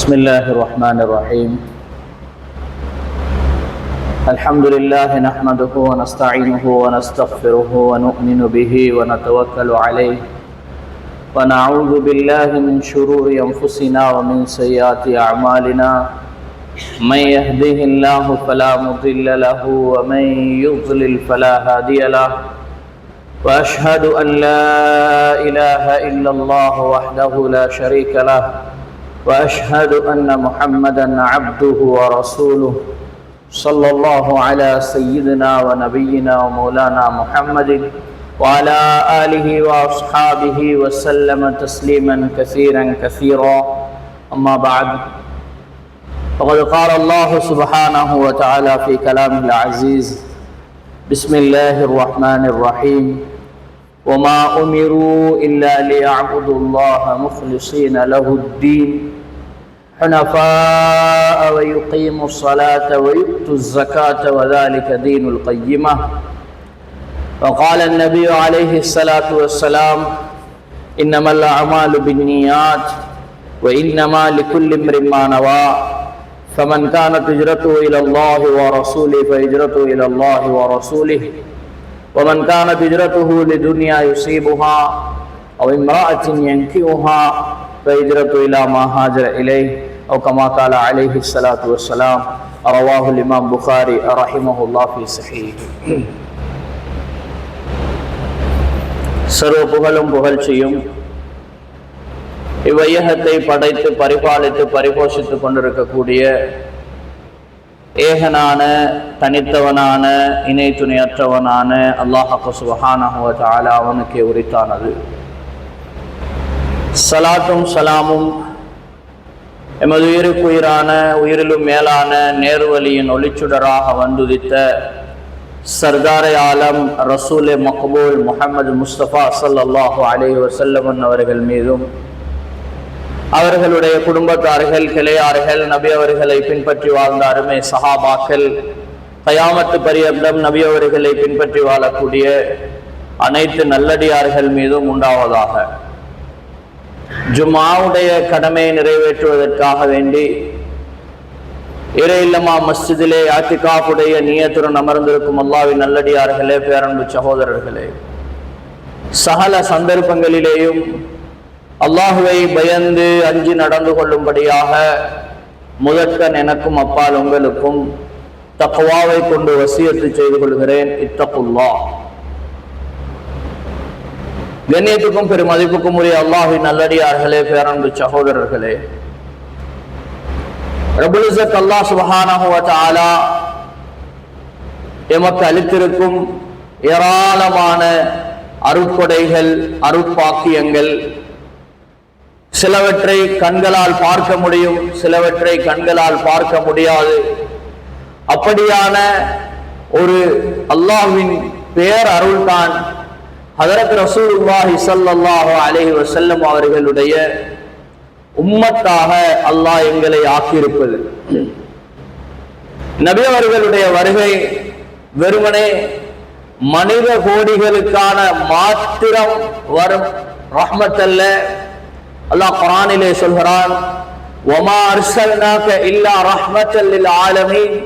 بسم الله الرحمن الرحيم. الحمد لله نحمده ونستعينه ونستغفره ونؤمن به ونتوكل عليه ونعوذ بالله من شرور أنفسنا ومن سيئات أعمالنا. من يهده الله فلا مضل له ومن يضلل فلا هادي له. وأشهد أن لا إله إلا الله وحده لا شريك له وأشهد أن محمدًا عبده ورسوله صلى الله على سيدنا ونبينا ومولانا محمد وعلى آله وأصحابه وسلم تسليما كثيرا أما بعد، فقد قال الله سبحانه وتعالى في كلامه العزيز: بسم الله الرحمن الرحيم. وما أمروا إلا ليعبدوا الله مخلصين له الدين حنفاء ويقيموا الصلاة ويؤتوا الزكاة وذلك دين القيمة. وقال النبي عليه الصلاة والسلام: إنما الأعمال بالنيات وإنما لكل امرئ ما نوى. فمن كانت هجرته إلى الله ورسوله فهجرته إلى الله ورسوله، ومن كانت هجرته لدنيا يصيبها أو امرأة ينكحها فهجرته إلى ما هاجر إليه، أو كما قال عليه الصلاة والسلام. رواه الإمام بخاري رحمه الله في صحيح. சர்வ புகழும் புகழ்ச்சியும் இவ்வையகத்தை படைத்து பரிபாலித்து பரிபோஷித்துக் கொண்டிருக்கக்கூடிய ஏகனான தனித்தவனான இணை துணையற்றவனான அல்லாஹ் சுப்ஹானஹு வ தஆலா அவனுக்கே உரித்தானது. சலாத்தும் சலாமும் எமது உயிருக்குயிரான உயிரிலும் மேலான நேர்வழியின் ஒளிச்சுடராக வந்துதித்த சர்தாரை ஆலம் ரசூலே மக்பூல் முஹம்மது முஸ்தபா ஸல்லல்லாஹு அலைஹி வஸல்லம் அவர்கள் மீதும் அவர்களுடைய குடும்பத்தார்கள், கிளையார்கள், நபி அவர்களை பின்பற்றி வாழ்ந்த அருமை சஹாபாக்கள், கயாமத்து பரியந்தம் நபி அவர்களை பின்பற்றி வாழக்கூடிய அனைத்து நல்லடியார்கள் மீதும் உண்டாவதாக. ஜும்ஆவுடைய கடமையை நிறைவேற்றுவதற்காக வேண்டி இறையில்லமா மஸ்ஜிதிலே ஆத்திகாஃபுடைய நியத்துடன் அமர்ந்திருக்கும் அல்லாஹ்வின் நல்லடியார்களே, பேரன்பு சகோதரர்களே, சகல சந்தர்ப்பங்களிலேயும் அல்லாஹுவை பயந்து அஞ்சி நடந்து கொள்ளும்படியாக முதற்கண் எனக்கும் அப்பால் உங்களுக்கும் தக்வாவை கொண்டு வசியத்து செய்து கொள்கிறேன். இத்தகுல்லாஹ். கண்ணியத்துக்கும் பெரும் மதிப்புக்கும் உரிய அல்லாஹ்வின் நல்லடியார்களே, பேரன்பு சகோதரர்களே, ரப்புல் இஸ்ஸத் அல்லாஹ் சுப்ஹானஹு வ தஆலா எமக்கு அளித்திருக்கும் ஏராளமான அருட்கொடைகள், அருட்பாக்கியங்கள், சிலவற்றை கண்களால் பார்க்க முடியும், சிலவற்றை கண்களால் பார்க்க முடியாது. அப்படியான ஒரு அல்லாஹ்வின் பேர் அருள்தான் ஹதரத் ரசூலுல்லாஹி ஸல்லல்லாஹு அலைஹி வஸல்லம் அவர்களுடைய உம்மத்தாக அல்லாஹ் எங்களை ஆக்கியிருப்பது. நபி அவர்களுடைய வருகை வெறுமனே மனித கோடிகளுக்கான மாத்திரம் வரும் ரஹ்மத் அல்ல. அல்லாஹ் குர்ஆனிலே சொல்கிறான்: வமா அர்ஸல்னாக இல்லா ரஹ்மத்தல் லில் ஆலமீன்.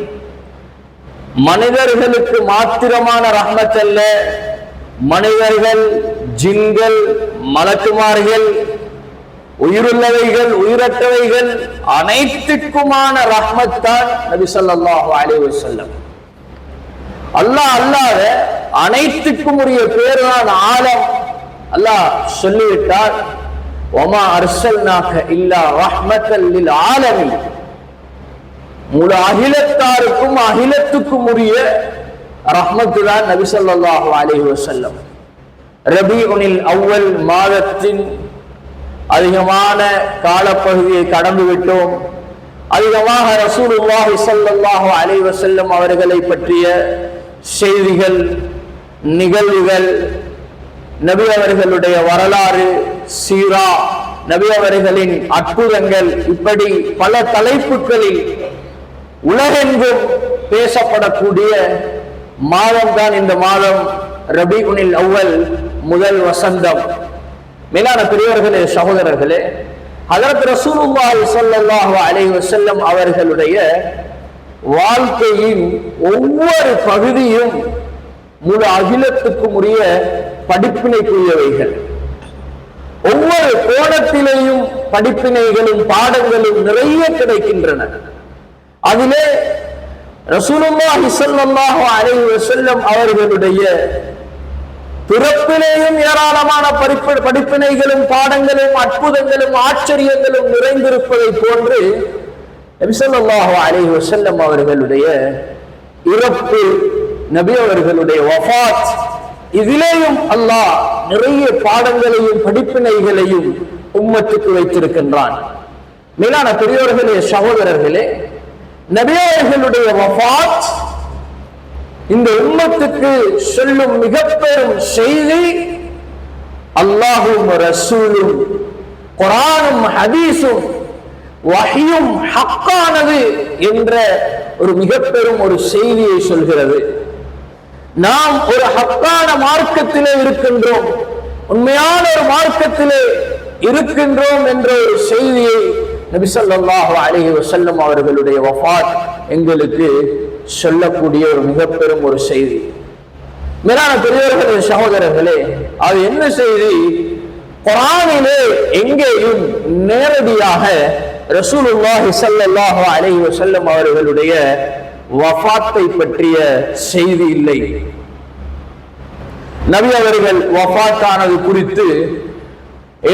மனிதர்களுக்கு மாத்திரமான ரஹ்மத் அல்ல, மனிதர்கள், ஜின்கள், மலக்குமார்கள், உயிருள்ளவைகள், உயிரற்றவைகள் அனைத்துக்குமான ரஹ்மத் தான் நபி ஸல்லல்லாஹு அலைஹி வஸல்லம். அல்லாஹ் அல்லாத அனைத்துக்கும் உரிய பேர் தான் ஆலம். அல்லாஹ் சொல்லிவிட்டார்: வமா அர்ஸல்னாக இல்லா ரஹ்மத்தல் லில் ஆலமீன். முழு அகிலத்தாருக்கும் அகிலத்துக்கும் உரிய ரஹ்மத்து தான் நபி ஸல்லல்லாஹு அலைஹி வஸல்லம். ரபீஉல் அவ்வல் மாதத்தின் அதிகமான காலப்பகுதியை கடந்து விட்டோம். அதிகமாக ரசூலுல்லாஹி ஸல்லல்லாஹு அலைஹி வஸல்லம் அவர்களை பற்றிய செய்திகள், நிகழ்வுகள், நபி அவர்களுடைய வரலாறு, சீரா, நபி அவர்களின் அற்புதங்கள், இப்படி பல தலைப்புகளில் உலகெங்கும் பேசப்படக்கூடிய மாதம் தான் இந்த மாதம். ரபீஉல் அவ்வல், முதல் வசந்தம். மேலான பெரியவர்களே, சகோதரர்களே, ஹஜ்ரத் ரசூலுல்லாஹி ஸல்லல்லாஹு அலைஹி வஸல்லம் அவர்களுடைய வாழ்க்கையின் ஒவ்வொரு பகுதியும் முழு அகிலத்துக்கும் உரிய படிப்பினைக்குரியவைகள். ஒவ்வொரு கோணத்திலேயும் படிப்பினைகளும் பாடங்களும் நிறைய கிடைக்கின்றன. அதிலே ரசூலுல்லாஹி ஸல்லல்லாஹு அலைஹி வஸல்லம் அவர்களுடைய பிறப்பிலேயும் ஏராளமான படிப்பினைகளும் பாடங்களும் அற்புதங்களும் ஆச்சரியங்களும் நிறைந்திருப்பதை போன்று நபி ஸல்லல்லாஹு அலைஹி வஸல்லம் அவர்களுடைய இறப்பு, நபி அவர்களுடைய வஃபாத், இதிலேயும் அல்லாஹ் நிறைய பாடங்களையும் படிப்பினைகளையும் உம்மத்துக்கு வைத்திருக்கின்றான். மேலான பெரியோர்களே, சகோதரர்களே, நபி அவர்களுடைய வஃபாத் இந்த உம்மத்துக்கு சொல்லும் மிக பெரும் செய்தி, அல்லாஹும் ரசூலும் குர்ஆனும் ஹதீஸும் வஹியும் ஹக்கானது என்ற ஒரு மிக பெரும் ஒரு செய்தியை சொல்கிறது. நாம் ஒரு ஹக்கான மார்க்கத்திலே இருக்கின்றோம், உண்மையான ஒரு மார்க்கத்திலே இருக்கின்றோம் என்ற ஒரு செய்தியை நபி ஸல்லல்லாஹு அலைஹி வஸல்லம் அவர்களுடைய வஃபாத் எங்களுக்கு சொல்லக்கூடிய ஒரு மிக பெரும் ஒரு செய்தி. மேலான பெரியவர்களே, சகோதரர்களே, அது என்ன செய்தி? குர்ஆனிலே எங்கேயும் நேரடியாக ரசூலுல்லாஹி ஸல்லல்லாஹு அலைஹி வஸல்லம் அவர்களுடைய வஃபாத்தை பற்றிய செய்தி இல்லை. நபி அவர்கள் வஃபாத்தானது குறித்து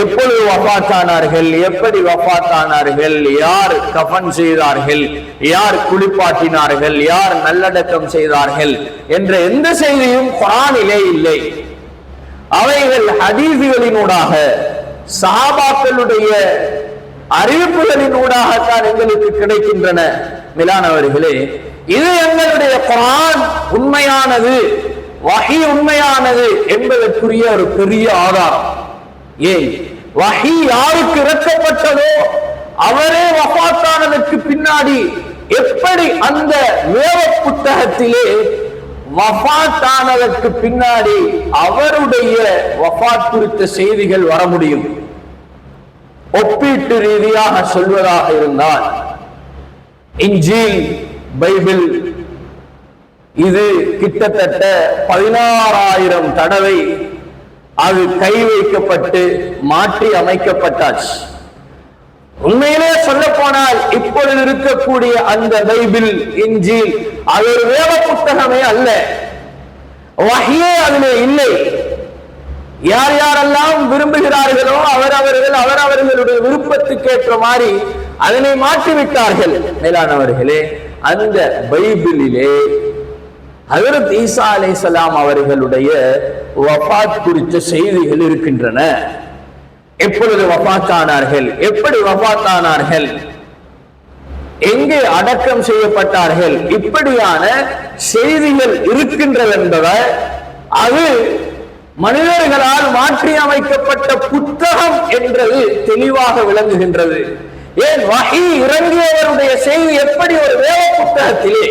எப்பொழுது வஃபாத்தானார்கள், எப்படி வஃபாத்தானார்கள், யார் கஃன் செய்தார்கள், யார் குளிப்பாட்டினார்கள், யார் நல்லடக்கம் செய்தார்கள் என்ற எந்த செய்தியும் குர்ஆனிலே இல்லை. அவைகள் ஹதீஸ்களினூடாக, சஹாபாக்களுடைய அறிவிப்புகளினூடாகத்தான் எங்களுக்கு கிடைக்கின்றன. மேலானவர்களே, இது எங்களுடைய குர்ஆன் உண்மையானது, வஹி உண்மையானது என்பதற்குரிய ஒரு பெரிய ஆதாரம். ஏன்? வஹி யாருக்கு இறக்கப்பட்டதோ அவரே வஃபாத்தானதற்கு பின்னாடி எப்படி அந்த வேத புத்தகத்திலே வஃபாத்தானதற்கு பின்னாடி அவருடைய வஃபாத் குறித்த செய்திகள் வர முடியும்? ஒப்பீட்டு ரீதியாக சொல்வதாக இருந்தால், இன்ஜீல், பைபிள், இது கிட்டத்தட்ட 16,000 தடவை அது கை வைக்கப்பட்டு மாற்றி அமைக்கப்பட்டாச்சு. உண்மையிலே சொல்ல போனால் இப்பொழுது இருக்கக்கூடிய அந்த பைபிள், இன்ஜீல், அது ஒரு வேத புத்தகமே அல்ல, வஹியே அதிலே இல்லை. யார் யாரெல்லாம் விரும்புகிறார்களோ அவரவர்களுடைய விருப்பத்துக்கு ஏற்ற மாதிரி அதனை மாற்றிவிட்டார்கள். மேலானவர்களே, அந்த பைபிளிலே ஹஜ்ரத் ஈசா அலைஹிஸ்ஸலாம் அவர்களுடைய வஃபாத் குறித்த செய்திகள் இருக்கின்றன. எப்பொழுது வஃபாத்தானார்கள், எப்படி வஃபாத்தானார்கள், எங்கே அடக்கம் செய்யப்பட்டார்கள், இப்படியான செய்திகள் இருக்கின்றது என்பதை அது மனிதர்களால் மாற்றி அமைக்கப்பட்ட புத்தகம் என்றது தெளிவாக விளங்குகின்றது. ஏன்? வஹி இறங்கியவருடைய செய்தி எப்படி ஒரு வேத புத்தகத்திலே,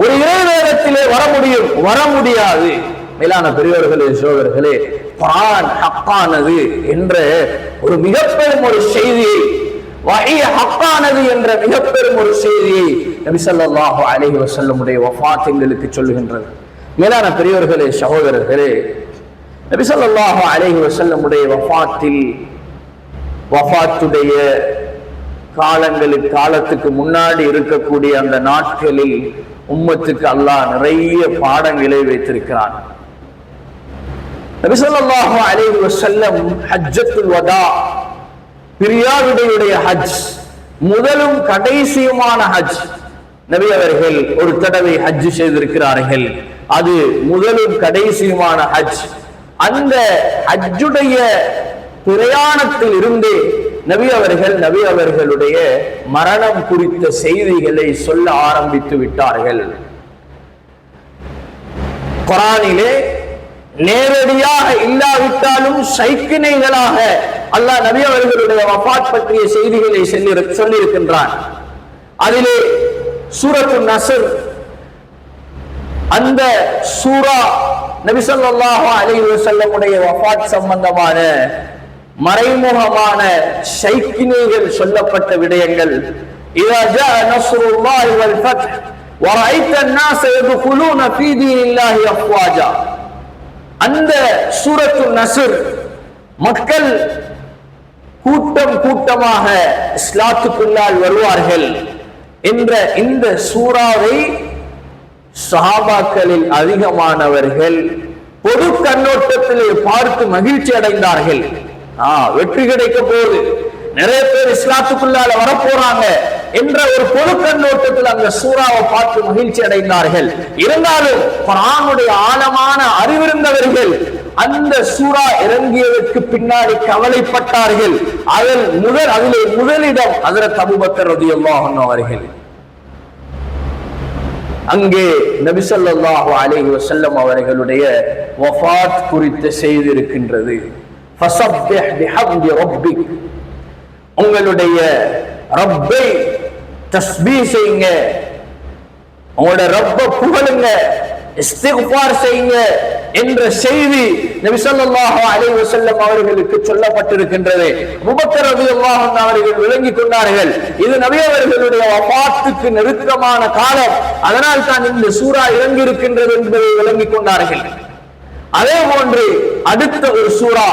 ஒரு இறைவேதத்திலே வர முடியும்? வர முடியாது. மேலான பெரியவர்களே, சகோதரர்களே, குர்ஆன் ஹக்கானது என்ற ஒரு மிகப்பெரும் ஒரு செய்தியை, வஹி ஹக்கானது என்ற மிகப்பெரும் ஒரு செய்தியை நபி ஸல்லல்லாஹு அலைஹி வஸல்லம் உடைய வஃபாத் எங்களுக்கு சொல்லுகின்றது. மேலான பெரியவர்களே, சகோதரர்களே, நபி ஸல்லல்லாஹு அலைஹி வஸல்லம் உடைய வஃபாத்துடைய காலத்துக்கு முன்னாடி இருக்கக்கூடிய அந்த நாட்களில் உம்மத்துக்கு அல்லாஹ் நிறைய பாடங்களை வைத்திருக்கிறான். நபி ஸல்லல்லாஹு அலைஹி வஸல்லம் ஹஜ்ஜத்துல் வதா, பிரியாவிடையுடைய ஹஜ், முதலும் கடைசியுமான ஹஜ், நபி அவர்கள் ஒரு தடவை ஹஜ் செய்திருக்கிறார்கள். அது முதலும் கடைசியுமான ஹஜ். அந்த ஹஜ்ஜுடைய பிரயாணத்தில் இருந்தே நபி அவர்களுடைய மரணம் குறித்த செய்திகளை சொல்ல ஆரம்பித்து விட்டார்கள். குர்ஆனிலே நேரடியாக இல்லாவிட்டாலும் சைக்கிணைகளாக அல்லாஹ் நபி அவர்களுடைய வஃபாத் பற்றிய செய்திகளை சொல்லியிருக்கின்றான். அதிலே சூரத்துன் நஸ்ர், அந்த சூரா நபி ஸல்லல்லாஹு அலைஹி வஸல்லம் உடைய வஃபாத் சம்பந்தமான மறைமுகமான ஷைக்கினேகள் சொல்லப்பட்ட விடயங்கள். இதா ஜாஅ நஸ்ருல்லாஹி வல் ஃபத்ஹ் வரைத்த الناس يدخلون في دين الله افواجا. அந்த சூரத்து நஸ்ர் மக்கள் கூட்டம் கூட்டமாக இஸ்லாத்துக்குள்ளால் வருவார்கள் என்ற இந்த சூறாவை சஹாபாக்களில் அதிகமானவர்கள் பொது கண்ணோட்டத்திலே பார்த்து மகிழ்ச்சி அடைந்தார்கள். வெற்றி கிடைக்க போகுது, நிறைய பேர் இஸ்லாத்துக்குள்ளால வரப்போறாங்க என்ற ஒரு பொது கண்ணோட்டத்தில் அந்த சூறாவை பார்த்து மகிழ்ச்சி அடைந்தார்கள். இருந்தாலும் குர்ஆனுடைய ஆழமான அறிவிருந்தவர்கள் அந்த சூரா இறங்கியதற்கு பின்னாடி கவலைப்பட்டார்கள். அதிலே முதலிடம் ஹஜ்ரத் அபூபக்கர் ரலியல்லாஹு அன்ஹு அவர்கள். அங்கே நபி ஸல்லல்லாஹு அலைஹி வஸல்லம் அவர்களுடைய வஃபாத் குறித்த செய்தி இருக்கின்றது. ஃபஸப்பிஹ் பிஹம்தி ரப்பிக், உங்களுடைய ரப்பை தஸ்பீஹ் செய்யுங்க, உங்களுடைய ரப்பை புகழுங்க, இஸ்திக்ஃபார் செய்யுங்க என்ற செய்தி நபி ஸல்லல்லாஹு அலைஹி வஸல்லம் அவர்களுக்கு சொல்லப்பட்டிருக்கின்றது. அபூபக்கர் ரலியல்லாஹு அன்ஹு அவர்கள் விளங்கிக் கொண்டார்கள், இது நபி அவர்களுடைய வஃபாத்துக்கு நெருக்கமான காலம், அதனால் தான் இந்த சூரா இறங்கி இருக்கின்றது என்பதை விளங்கிக் கொண்டார்கள். அதே போன்று அடுத்த ஒரு சூரா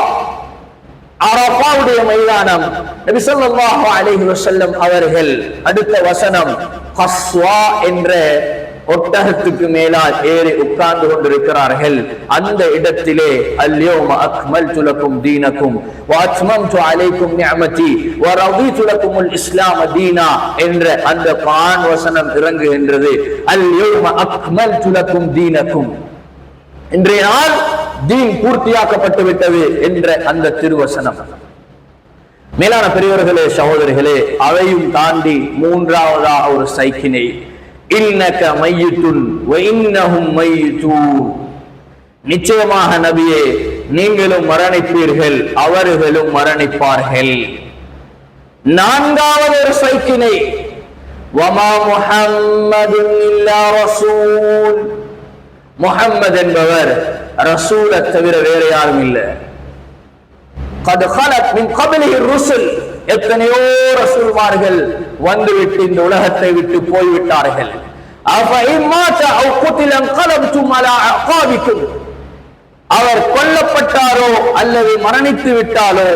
அரஃபாவுடைய மைதானம். நபி ஸல்லல்லாஹு அலைஹி வஸல்லம் அவர்கள் அடுத்த வசனம் கஸ்வா என்ற ஒட்டகத்துக்கு மேலால் ஏறி உட்கார்ந்து கொண்டிருக்கிறார்கள். அந்த இடத்திலே அல்யௌம அக்மல்து லக்கும் தீனக்கும் வ அத்மம்து அலைக்கும் நிஅமதி வ ரதீது லக்குமுல் இஸ்லாம தீனா என்ற அந்த குர்ஆன் வசனம் இறங்குகின்றது. அல்யௌம அக்மல்து லக்கும் தீனக்கும், இன்றைய நாள் தீன் பூர்த்தியாக்கப்பட்டு விட்டது என்ற அந்த திருவசனம். மேலான பெரியவர்களே, சகோதரிகளே, அவையும் தாண்டி மூன்றாவதாக ஒரு சைக்கினை, இன்னக மையித்துன் வ இன்னஹும் மையித்தூன், நிச்சயமாக நபியே நீங்களும் மரணிப்பீர்கள், அவர்களும் மரணிப்பார்கள். நான்காவது ஒரு சைக்கினை, வமா முஹம்மதுன் இல்லா ரசூல், முஹம்மது என்பவர் ரசூலை தவிர வேற யாரும் இல்லை. கத் ஹலத் மின் கப்லிஹி ருசுல், எத்தனையோ ரசூல்மார்கள் வந்துவிட்டு இந்த உலகத்தை விட்டு போய்விட்டார்கள். அஃபஇன் மாத அவ் குதில அன்கலப்தும் அலா அகாபிக்கும், அவர் கொல்லப்பட்டாரோ அல்லது மரணித்து விட்டாலோ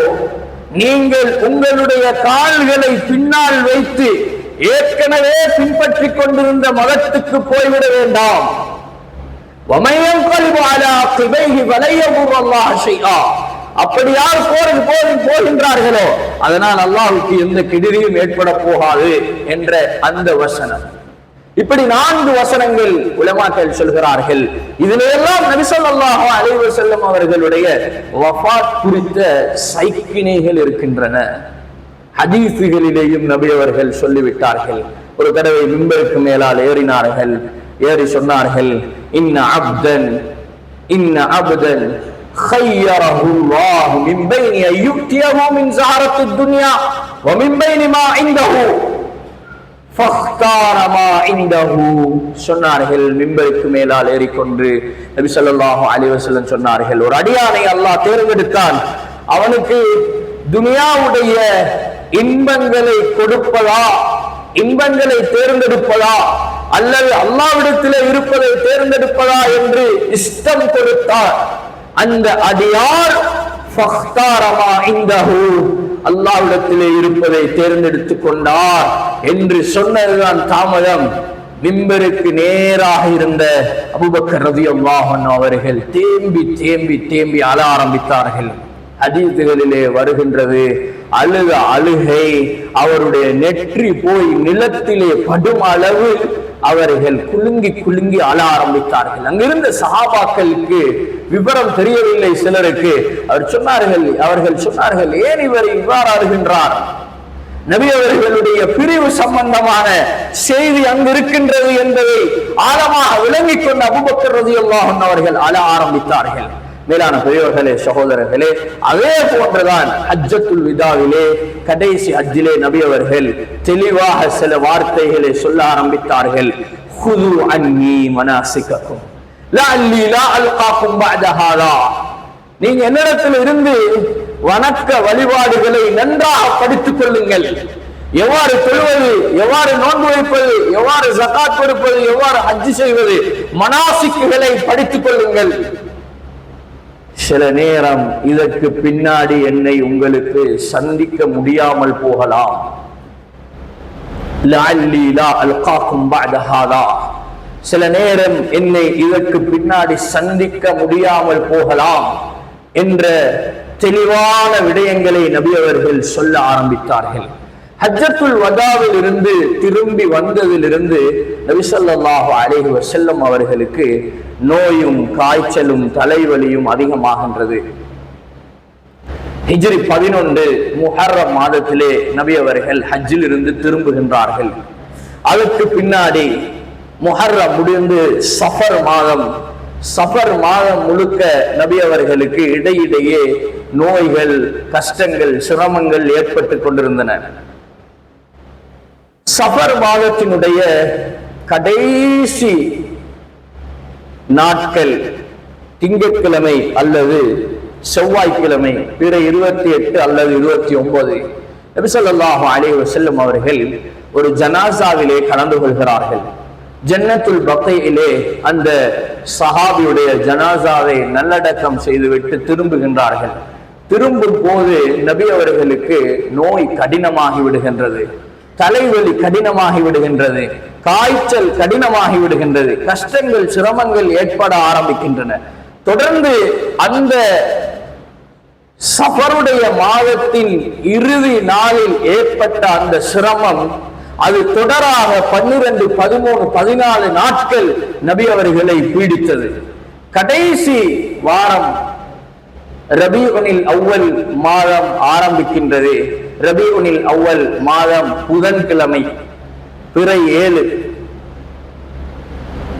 நீங்கள் உங்களுடைய கால்களை பின்னால் வைத்து ஏற்கனவே பின்பற்றிக் கொண்டிருந்த மதத்துக்கு போய்விட வேண்டாம். அப்படி யார் போகின்றார்களோ அதனால் அல்லாஹ்வுக்கு எந்த கெடுதியும் ஏற்பட போகாது என்ற அந்த வசனம். இப்படி 4 வசனங்கள் உலமாக்கள் சொல்கிறார்கள். இதிலெல்லாம் நபி ஸல்லல்லாஹு அலைஹி வஸல்லம் அவர்களுடைய வஃபாத் குறித்த சைக்கினைகள் இருக்கின்றன. ஹதீஸுகளிலேயும் நபி அவர்கள் சொல்லிவிட்டார்கள். ஒரு தடவை மிம்பருக்கு மேலால் ஏறினார்கள். ஏறி சொன்னார்கள், இன்ன அப்தன் خيره الله من بين أن يؤتيه من زهرة الدنيا ومن بين ما عنده فاختار ما عنده. சொன்னார்கள், மிம்பருக்கு மேலால் ஏறிக்கொண்டு நபி ஸல்லல்லாஹு அலைஹி வஸல்லம் சொன்னார்கள், ஒரு அடியானை அல்லாஹ் தேர்ந்தெடுத்தான், அவனுக்கு துனியாவுடைய இன்பங்களை கொடுப்பதா, இன்பங்களை தேர்ந்தெடுப்பதா அல்லது அல்லாஹ்விடத்திலே இருப்பதை தேர்ந்தெடுப்பதா என்று இஷ்டம் கொடுத்தார். அந்த அடியார் அல்லாஹ்விடத்திலே இருப்பதை தேர்ந்தெடுத்துக் கொண்டார் என்று சொன்னதுதான் தாமதம். மிம்பருக்கு நேராக இருந்த அபூபக்கர் ரலியல்லாஹு அன்ஹு அவர்கள் தேம்பி தேம்பி தேம்பி அழ ஆரம்பித்தார்கள். ஹதீஸுகளிலே வருகின்றது, அழுக அழுகை அவருடைய நெற்றி போய் நிலத்திலே படும் அளவு அவர்கள் குலுங்கி குலுங்கி அழ ஆரம்பித்தார்கள். அங்கிருந்த சஹாபாக்களுக்கு விவரம் தெரியவில்லை சிலருக்கு. அவர்கள் சொன்னார்கள், ஏன் இவர் இவ்வாறு அழுகின்றார்? நபி அவர்களுடைய பிரிவு சம்பந்தமான செய்தி அங்கு இருக்கின்றது என்பதை ஆழமாக விளங்கிக் கொண்ட அபூபக்கர் ரலியல்லாஹு அன்ஹு அவர்கள் அழ ஆரம்பித்தார்கள். மேலான பெரியவர்களே, சகோதரர்களே, அதே போன்றுதான் ஹஜ்ஜத்துல் விதாவிலே கடைசி ஹஜ்ஜிலே நபி அவர்கள் தெளிவாக சில வார்த்தைகளை சொல்ல ஆரம்பித்தார்கள். ஹுது அன்னி மனாசிகக்கும் லஅல்லி லா அல்காக்கும் பஅத ஹாதா, நீங்க என்னிடத்தில் இருந்து வணக்க வழிபாடுகளை நன்றாக படித்துக் கொள்ளுங்கள். எவ்வாறு தொழுவது, எவ்வாறு நோன்பு வைப்பது, எவ்வாறு ஜகாத் கொடுப்பது, எவ்வாறு ஹஜ் செய்வது, மனாசிக்குகளை படித்துக் கொள்ளுங்கள். சில நேரம் இதற்கு பின்னாடி என்னை உங்களுக்கு சந்திக்க முடியாமல் போகலாம். சில நேரம் என்னை இதற்கு பின்னாடி சந்திக்க முடியாமல் போகலாம் என்ற தெளிவான விடயங்களை நபி அவர்கள் சொல்ல ஆரம்பித்தார்கள். ஹஜ்ஜத்துல் வதாவில் இருந்து திரும்பி வந்ததிலிருந்து நபி ஸல்லல்லாஹு அலைஹி வஸல்லம் அவர்களுக்கு நோயும் காய்ச்சலும் தலைவலியும் அதிகமாகின்றது. ஹிஜ்ரி 11 முஹர்ரம் மாதத்திலே நபி அவர்கள் ஹஜ்ஜில் இருந்து திரும்புகின்றார்கள். அதற்கு பின்னாடி முஹர்ரம் முடிந்து சஃபர் மாதம் முழுக்க நபி அவர்களுக்கு இடையிடையே நோய்கள், கஷ்டங்கள், சிரமங்கள் ஏற்பட்டு கொண்டிருந்தன. சஃபர் மாதத்தினுடைய கடைசி நாட்கள் திங்கட்கிழமை அல்லது செவ்வாய்க்கிழமை, பிற 28 அல்லது 29 நபி ஸல்லல்லாஹு அலைஹி வஸல்லம் அவர்கள் ஒரு ஜனாசாவிலே கலந்து கொள்கிறார்கள். ஜன்னத்துல் பக்கையிலே அந்த சஹாபியுடைய ஜனாசாவை நல்லடக்கம் செய்துவிட்டு திரும்புகின்றார்கள். திரும்பும் போது நபி அவர்களுக்கு நோய் கடினமாகி விடுகின்றது, தலைவலி கடினமாகி விடுகின்றது, காய்ச்சல் கடினமாகி விடுகின்றது, கஷ்டங்கள், சிரமங்கள் ஏற்பட ஆரம்பிக்கின்றன. தொடர்ந்து அந்த சஃபருடைய மாதத்தின் இறுதி நாளில் ஏற்பட்ட அந்த சிரமம் அது தொடராக 12, 13, 14 நாட்கள் நபி அவர்களை பீடித்தது. கடைசி வாரம் ரபீஉல் அவ்வல் மாதம் ஆரம்பிக்கின்றது. ரபீஉல் அவ்வல் மாதம் புதன்கிழமை, பிறை 7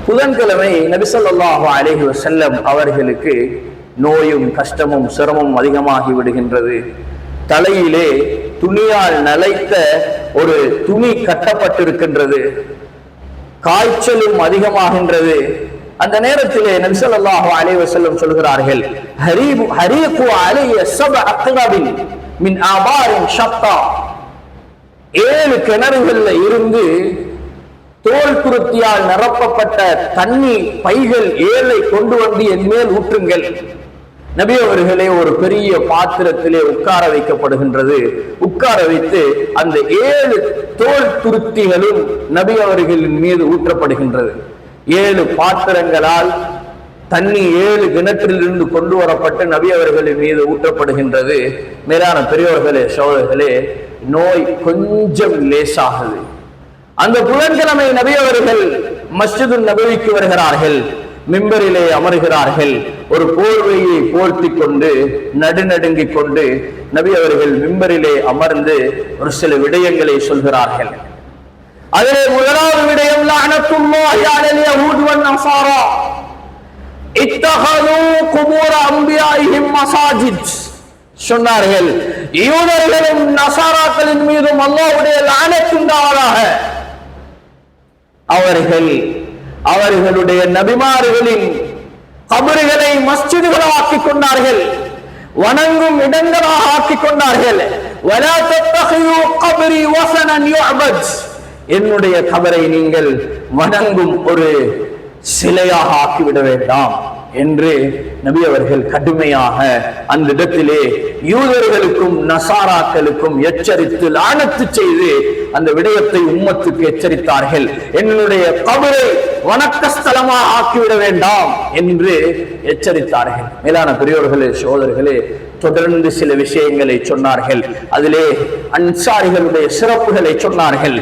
புதன்கிழமை நபி ஸல்லல்லாஹு அலைஹி வஸல்லம் அவர்களுக்கு நோயும் கஷ்டமும் சிரமமும் அதிகமாகி விடுகின்றது. தலையிலே துணியால் நனைத்த ஒரு துணி கட்டப்பட்டிருக்கின்றது. காய்ச்சலும் அதிகமாகின்றது. அந்த நேரத்திலே நபி ஸல்லல்லாஹு அலைஹி வஸல்லம் சொல்கிறார்கள், ஹரீகு அலைய சப அக்ரபின் மின் ஆபாரின் ஷத்தா. 7 கிணறுகள்ல இருந்து தோல் துருத்தியால் நிரப்பப்பட்ட தண்ணி பைகள் 7 கொண்டு வந்து என் மேல் ஊற்றுங்கள். நபி அவர்களே ஒரு பெரிய பாத்திரத்திலே உட்கார வைக்கப்படுகின்றது. உட்கார வைத்து அந்த 7 தோல் துருத்திகளும் நபி அவர்களின் மீது ஊற்றப்படுகின்றது. 7 பாத்திரங்களால் தண்ணி 7 கிணற்றிலிருந்து கொண்டு வரப்பட்டு நபி அவர்களின் மீது ஊற்றப்படுகின்றது. மேலான பெரியவர்களே, சகோதரர்களே, நோய் கொஞ்சம் லேசாகுது. அந்த புதன்கிழமை நபி அவர்கள் மஸ்ஜிது நபவிக்கு வருகிறார்கள். மிம்பரிலே அமர்கிறார்கள். ஒரு போர்வையை போர்த்தி கொண்டு நடுநடுங்கிக் கொண்டு நபி அவர்கள் மிம்பரிலே அமர்ந்து ஒரு சில விடயங்களை சொல்கிறார்கள். அதிலே முதலாவது விடயம், லஅனத்துல்லாஹி அலல் யஹூத் வன் நஸாரா இத்தஹது குபூர் அன்பியாஇஹிம் மசாஜித். சொன்னார்கள், யூதர்களும் நஸாராக்களின் மீதும் அல்லாஹ்வுடைய லஅனத் உண்டாவதாக. அவர்களுடைய நபிமார்களின் கபறுகளை மஸ்ஜிதுகளாக ஆக்கிக் கொண்டார்கள், வணங்கும் இடங்களாக ஆக்கிக் கொண்டார்கள். வலா தத்தஹிது கப்ரி வஸனன் யுஅபத். என்னுடைய கபரை நீங்கள் வணங்கும் ஒரு சிலையாக ஆக்கிவிட வேண்டாம் என்று நபி அவர்கள் கடுமையாக அந்த இடத்திலே யூதர்களுக்கும் நசாராக்களுக்கும் எச்சரித்து லானத்து செய்து அந்த விடயத்தை உம்மத்துக்கு எச்சரித்தார்கள். என்னுடைய கபரை வணக்கஸ்தலமாக ஆக்கிவிட வேண்டாம் என்று எச்சரித்தார்கள். மேலான பெரியோர்களே, சகோதரர்களே, தொடர்ந்து சில விஷயங்களை சொன்னார்கள். அதிலே அன்சாரிகளுடைய சிறப்புகளை சொன்னார்கள்.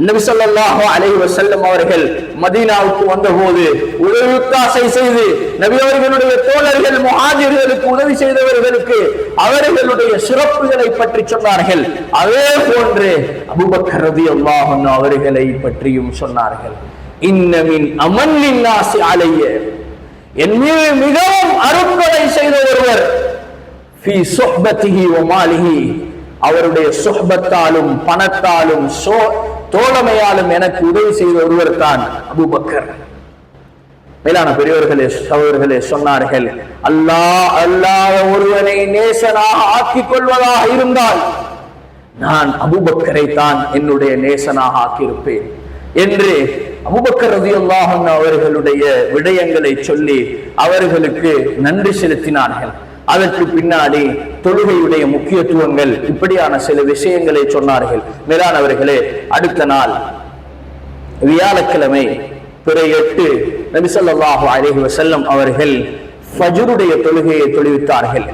நபி ஸல்லல்லாஹு அலைஹி வஸல்லம் அவர்கள் மதீனாவுக்கு வந்தபோது உதவித்தாசை செய்து நபி அவர்களுடைய தோழர்கள் முஹாஜிர்களுக்கு உதவி செய்தவர்களுக்கு அவர்களுடைய சிறப்புகளை பற்றி சொன்னார்கள். அதே போன்று அபூபக்கர் ரலியல்லாஹு அன்ஹு அவர்களை பற்றியும் சொன்னார்கள். இன்ன மின் அமன்னின் நாஸி அலைய, என் மீது மிகவும் அருட்கொடை செய்த ஒருவர், ஃபீ சுஹ்பத்திஹி வ மாலிஹி, அவருடைய சுஹ்பத்தாலும் பணத்தாலும் தோழமையாலும் எனக்கு உதவி செய்த ஒருவர் தான் அபூபக்கர். மேலான பெரியவர்களே, சகோதரர்களே, சொன்னார்கள், அல்லாஹ் ஒருவனை நேசனாக ஆக்கிக் கொள்வதாக இருந்தால் நான் அபூபக்கரை தான் என்னுடைய நேசனாக ஆக்கியிருப்பேன் என்று அபூபக்கர் ரலியல்லாஹு அன்ஹு அவர்களுடைய விடயங்களை சொல்லி அவர்களுக்கு நன்றி செலுத்தினார்கள். அதற்கு பின்னாடி தொழுகையுடைய முக்கியத்துவங்கள் இப்படியான சில விஷயங்களை சொன்னார்கள். மேலானவர்களே, அடுத்த நாள் வியாழக்கிழமை பிறை 8 நபி ஸல்லல்லாஹு அலைஹி வஸல்லம் அவர்கள் ஃபஜ்ருடைய தொழுகையை தொழுவித்தார்கள்.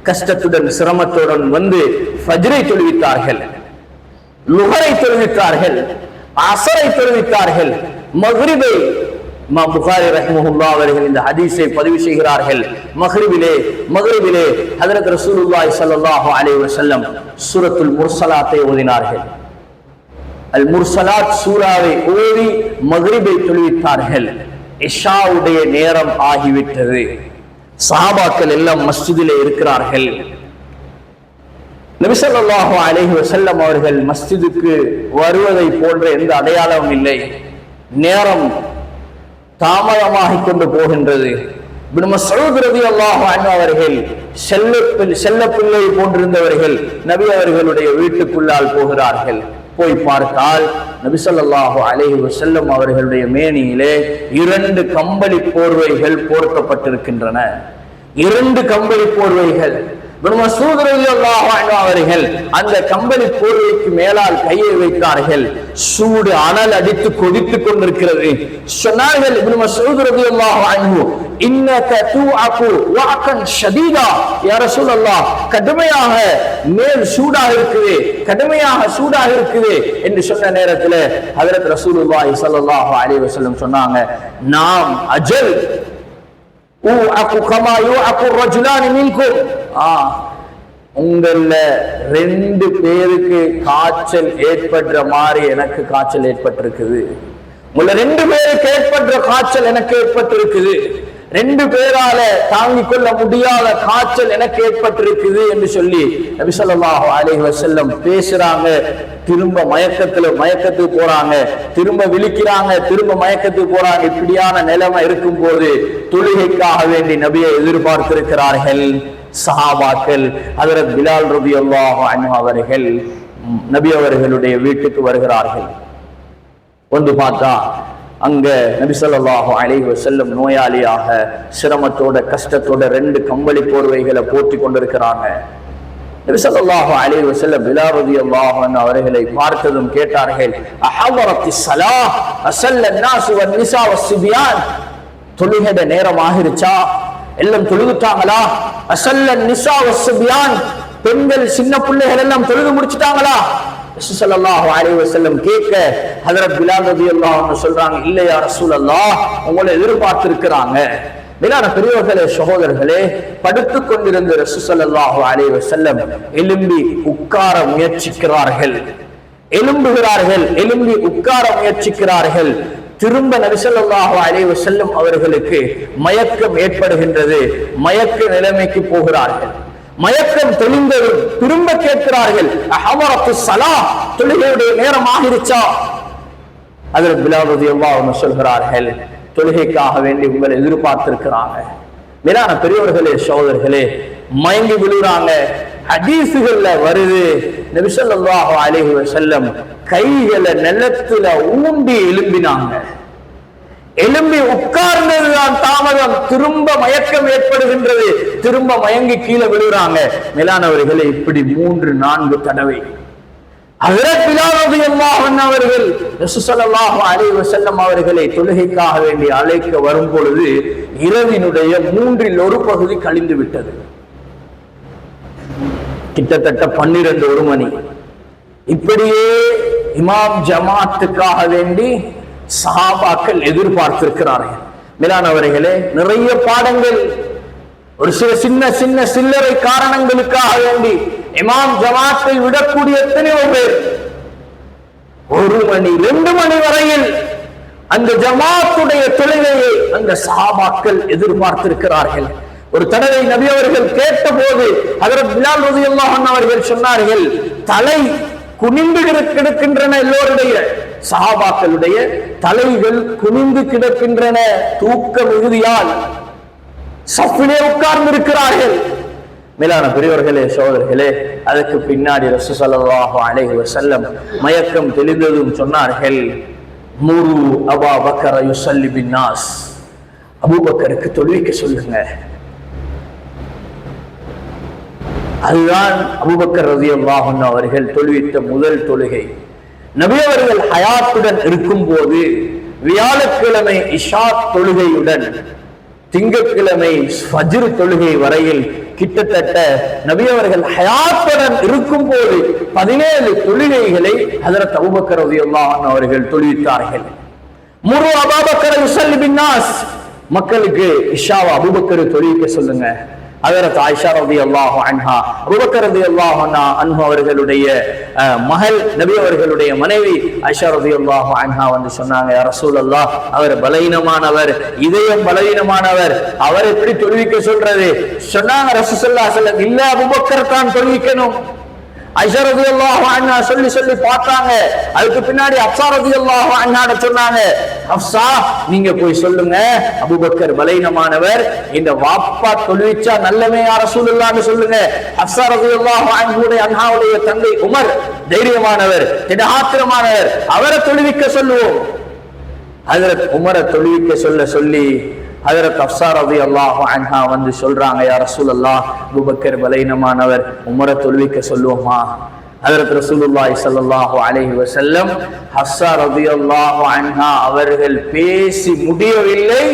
கஷ்டத்துடன் சிரமத்துடன் வந்து ஃபஜ்ரை தொழுவித்தார்கள், லுஹரை தொழுவித்தார்கள், அஸரை தொழுவித்தார்கள், மக்ரிபை இமாம் புகாரி ரஹ்மஹுல்லாஹ் அவர்கள் இந்த ஹதீஸை பதிவு செய்கிறார்கள். மக்ரிபிலே ஹஜ்ரத் ரசூலுல்லாஹி ஸல்லல்லாஹு அலைஹி வஸல்லம் சூரத்துல் முர்ஸலாத்தை ஓதினார்கள். அல் முர்ஸலாத் சூராவை ஓதி மக்ரிபை தொழுவித்தார்கள். இஷாவுடைய நேரம் ஆகிவிட்டது. சஹாபாக்கள் எல்லாம் மஸ்ஜிதிலே இருக்கிறார்கள். நபி ஸல்லல்லாஹு அலைஹி வஸல்லம் அவர்கள் மஸ்ஜிதுக்கு வருவதை போன்ற எந்த அடையாளமும் இல்லை. நேரம் தாமதமாகிக் கொண்டு போகின்றது. இப்னு மஸ்ஊத் ரலியல்லாஹு அன்ஹு அவர்கள் செல்ல பிள்ளை போன்றிருந்தவர்கள் நபி அவர்களுடைய வீட்டுக்குள்ளால் போகிறார்கள். போய் பார்த்தால் நபி ஸல்லல்லாஹு அலைஹி வஸல்லம் அவர்களுடைய மேனியிலே 2 கம்பளி போர்வைகள் போர்க்கப்பட்டிருக்கின்றன. 2 கம்பளி போர்வைகள். இப்னு மஸ்ஊத் ரலியல்லாஹு அன்ஹு அவர்கள் அந்த கம்பளி போர்வைக்கு மேலால் கையை வைத்தார்கள். சூடு அனல் அடித்து கொதித்துக் கொண்டிருக்கிறது. சொன்னார்கள் இப்னு மஸ்ஊத் ரலியல்லாஹு அன்ஹு, இன்னக துஅகு வஅகன் ஷதீதா யா ரசூலல்லாஹ், கடுமையாக மேல் சூடாக இருக்குது, கடுமையாக சூடாக இருக்குது என்று சொன்ன நேரத்தில் ஹஜ்ரத் ரசூலுல்லாஹி ஸல்லல்லாஹு அலைஹி வஸல்லம் சொன்னாங்க, நாம் அஜல் உஅகு கமா யுஅகு ரஜுலானி மின்கும், உங்கள 2 பேருக்கு காய்ச்சல் ஏற்படுற மாதிரி எனக்கு காய்ச்சல் ஏற்பட்டிருக்குது. உங்கள 2 பேருக்கு ஏற்படுற காய்ச்சல் எனக்கு ஏற்பட்டிருக்குது. 2 பேரால தாங்கிக் கொள்ள முடியாத காய்ச்சல் எனக்கு ஏற்பட்டிருக்குது என்று சொல்லி நபி ஸல்லல்லாஹு அலைஹி வஸல்லம் பேசுறாங்க. திரும்ப மயக்கத்துக்கு போறாங்க, திரும்ப விழிக்கிறாங்க, திரும்ப மயக்கத்துக்கு போறாங்க. இப்படியான நிலைமை இருக்கும் போது தொழுகைக்காக வேண்டி நபியை எதிர்பார்த்திருக்கிறார்கள் சஹாபாக்கள். ஹஜ்ரத் பிலால் ரலியல்லாஹு அன்ஹு அவர்கள் நபி அவர்களுடைய வீட்டுக்கு வருகிறார்கள். வந்து பார்த்தா அங்க நபி ஸல்லல்லாஹு அலைஹி வஸல்லம் நோயாளியாக சிரமத்தோட கஷ்டத்தோட 2 கம்பளி போர்வைகளை போற்றி கொண்டிருக்கிறாங்க. நபி ஸல்லல்லாஹு அலைஹி வஸல்லம் பிலால் ரலியல்லாஹு அன்ஹு அவர்களை பார்த்ததும் கேட்டார்கள், அஹவரத்திஸ் ஸலாஹ் அஸல்ல الناس والنساء والصبيان, தொழுகைட நேரம் ஆகிருச்சா, எல்லாம் தொழுதுட்டாங்களா? அஸல்ல النساء والصبيان, பெண்கள் சின்ன பிள்ளைகள் எல்லாம் தொழுது முடிச்சிட்டாங்களா? ஸல்லல்லாஹு அலைஹி வஸல்லம் கேட்க ஹஜ்ரத் பிலால் ரலியல்லாஹு அன்ஹு சொல்றாங்க, இல்லையா ரசூலல்லாஹ், உங்களை எதிர்பார்த்திருக்கிறாங்க. மேலான பெரியவர்களே, சகோதரர்களே, படுத்துக் கொண்டிருந்த ரசூல் ஸல்லல்லாஹு அலைஹி வஸல்லம் எழும்பி உட்கார முயற்சிக்கிறார்கள். எழும்பி உட்கார முயற்சிக்கிறார்கள். திரும்ப நபி ஸல்லல்லாஹு அலைஹி வஸல்லம் அவர்களுக்கு மயக்கம் ஏற்படுகின்றது. மயக்க நிலைமைக்கு போகிறார்கள். மயக்கம் தெளிந்தது. திரும்ப கேட்கிறார்கள், அஹவரத்துஸ் ஸலாஹ், தொழுகையுடைய நேரம் ஆகிருச்சா? ஹஜ்ரத் பிலால் ரலியல்லாஹு அன்ஹு சொல்கிறார்கள், தொழுகைக்காக வேண்டி உங்களை எதிர்பார்த்திருக்கிறாங்க. மேலான பெரியவர்களே, சகோதரர்களே, மயங்கி விழுறாங்க. ஹதீஸுகள்ல வருது, நபி ஸல்லல்லாஹு அலைஹி வஸல்லம் கைகளை நிலத்துல ஊண்டி எழும்பினாங்க. எழும்பி உட்கார்ந்ததுதான் தாமதம். திரும்ப மயக்கம் ஏற்படுகின்றது. திரும்ப மயங்கி கீழே விழுறாங்க. மேலானவர்களே, இப்படி 3-4 தடவை ஹஜ்ரத் பிலால் ரலியல்லாஹு அன்ஹு அவர்கள் ரசூல் ஸல்லல்லாஹு அலைஹி வஸல்லம் அவர்களை தொழுகைக்காக வேண்டி அழைக்க வரும் பொழுது இரவினுடைய 3/1 பகுதி கழிந்து விட்டது. கிட்டத்தட்ட 12-1 மணி. இப்படியே இமாம் ஜமாத்துக்காக வேண்டி சஹாபாக்கள் எதிர்பார்த்திருக்கிறார்கள். மேலானவர்களே, நிறைய பாடங்கள், ஒரு சின்ன சில்லறை காரணங்களுக்காக வேண்டி இமாம் ஜமாத்தை விடக்கூடிய எத்தனையோ பேர் 1 மணி 2 மணி வரையில் அந்த ஜமாத்துடைய தொழுகையை அந்த சஹாபாக்கள் எதிர்பார்த்திருக்கிறார்கள். ஒரு தடவை நபி அவர்கள் கேட்ட போது ஹஜ்ரத் பிலால் ரலியல்லாஹு அன்ஹு அவர்கள் சொன்னார்கள், தலை குனிந்து கிடக்கின்றன, எல்லோருடைய சஹாபாக்களுடைய தலைகள் குனிந்து கிடக்கின்றன தூக்க மிகுதியால். சஃபிலே உட்கார்ந்து இருக்கிறார்கள். மேலான பெரியவர்களே, சோதர்களே, அதுக்கு பின்னாடி ரசூல் ஸல்லல்லாஹு அலைஹி வஸல்லம் மயக்கம் தெளிந்ததும் சொன்னார்கள், முரு அபா பக்கர யுஸல்லி பின்னாஸ், அபூபக்கருக்கு தொழுவிக்க சொல்லுங்க. அதுதான் அபூபக்கர் ரலியல்லாஹு அன்ஹு அவர்கள் தொழுவித்த முதல் தொழுகை. நபி அவர்கள் ஹயாத்துடன் இருக்கும் போது வியாழக்கிழமை இஷா தொழுகையுடன் திங்கட்கிழமை ஃபஜ்ர் தொழுகை வரையில் கிட்டத்தட்ட நபி அவர்கள் ஹயாத்துடன் இருக்கும் போது 17 தொழுகைகளை ஹஜ்ரத் அபூபக்கர் ரலியல்லாஹு அன்ஹு அவர்கள் தொழுவித்தார்கள். முரு அபூபக்கர் யுஸல்லி பின்னாஸ், மக்களுக்கு இஷாவை அபூபக்கர் தொழுவிக்க சொல்லுங்க. ஹஜ்ரத் ஆயிஷா ரலியல்லாஹு அன்ஹா, அபூபக்கர் ரலியல்லாஹு அன்ஹு அவர்களுடைய மகள், நபி அவர்களுடைய மனைவி ஆயிஷா ரலியல்லாஹு அன்ஹா வந்து சொன்னாங்க, யா ரசூலல்லாஹ், அவர் பலவீனமானவர், இதயம் பலவீனமானவர், அவர் எப்படி தொழுவிக்க சொல்றது? சொன்னாங்க ரசூல் ஸல்லல்லாஹு அலைஹி வஸல்லம், இல்ல அபூபக்கர் தான் தொழுவிக்கணும். ஆயிஷா ரலியல்லாஹு அன்ஹா சொல்லி சொல்லி பார்த்தாங்க. அதுக்கு பின்னாடி ஹப்ஸா ரலியல்லாஹு அன்ஹா சொன்னாங்க, ஹப்ஸா நீங்க போய் சொல்லுங்க, அபூபக்கர் பலவீனமானவர், இந்த வாப்பா தொழுவிச்சா நல்லமே யா ரசூலுல்லாஹ்னு சொல்லுங்க. ஹப்ஸா ரலியல்லாஹு அன்ஹாவுடைய தந்தை உமர் தைரியமானவர், திடகாத்திரமானவர், அவரை தொழுவிக்க சொல்லுவோம். ஹஜ்ரத் உமரை தொழுவிக்க சொல்லி ஹஜ்ரத் ஹப்ஸா ரலியல்லாஹு அன்ஹா வந்து சொல்றாங்க, யா ரசூலல்லாஹ், அபூபக்கர் பலவீனமானவர், உமரை தொழுவிக்க சொல்லுவோமா? ஹஜ்ரத் ரசூலுல்லாஹி ஸல்லல்லாஹு அலைஹி வஸல்லம் ஹப்ஸா ரலியல்லாஹு அன்ஹா அவர்கள் பேசி முடியவில்லை,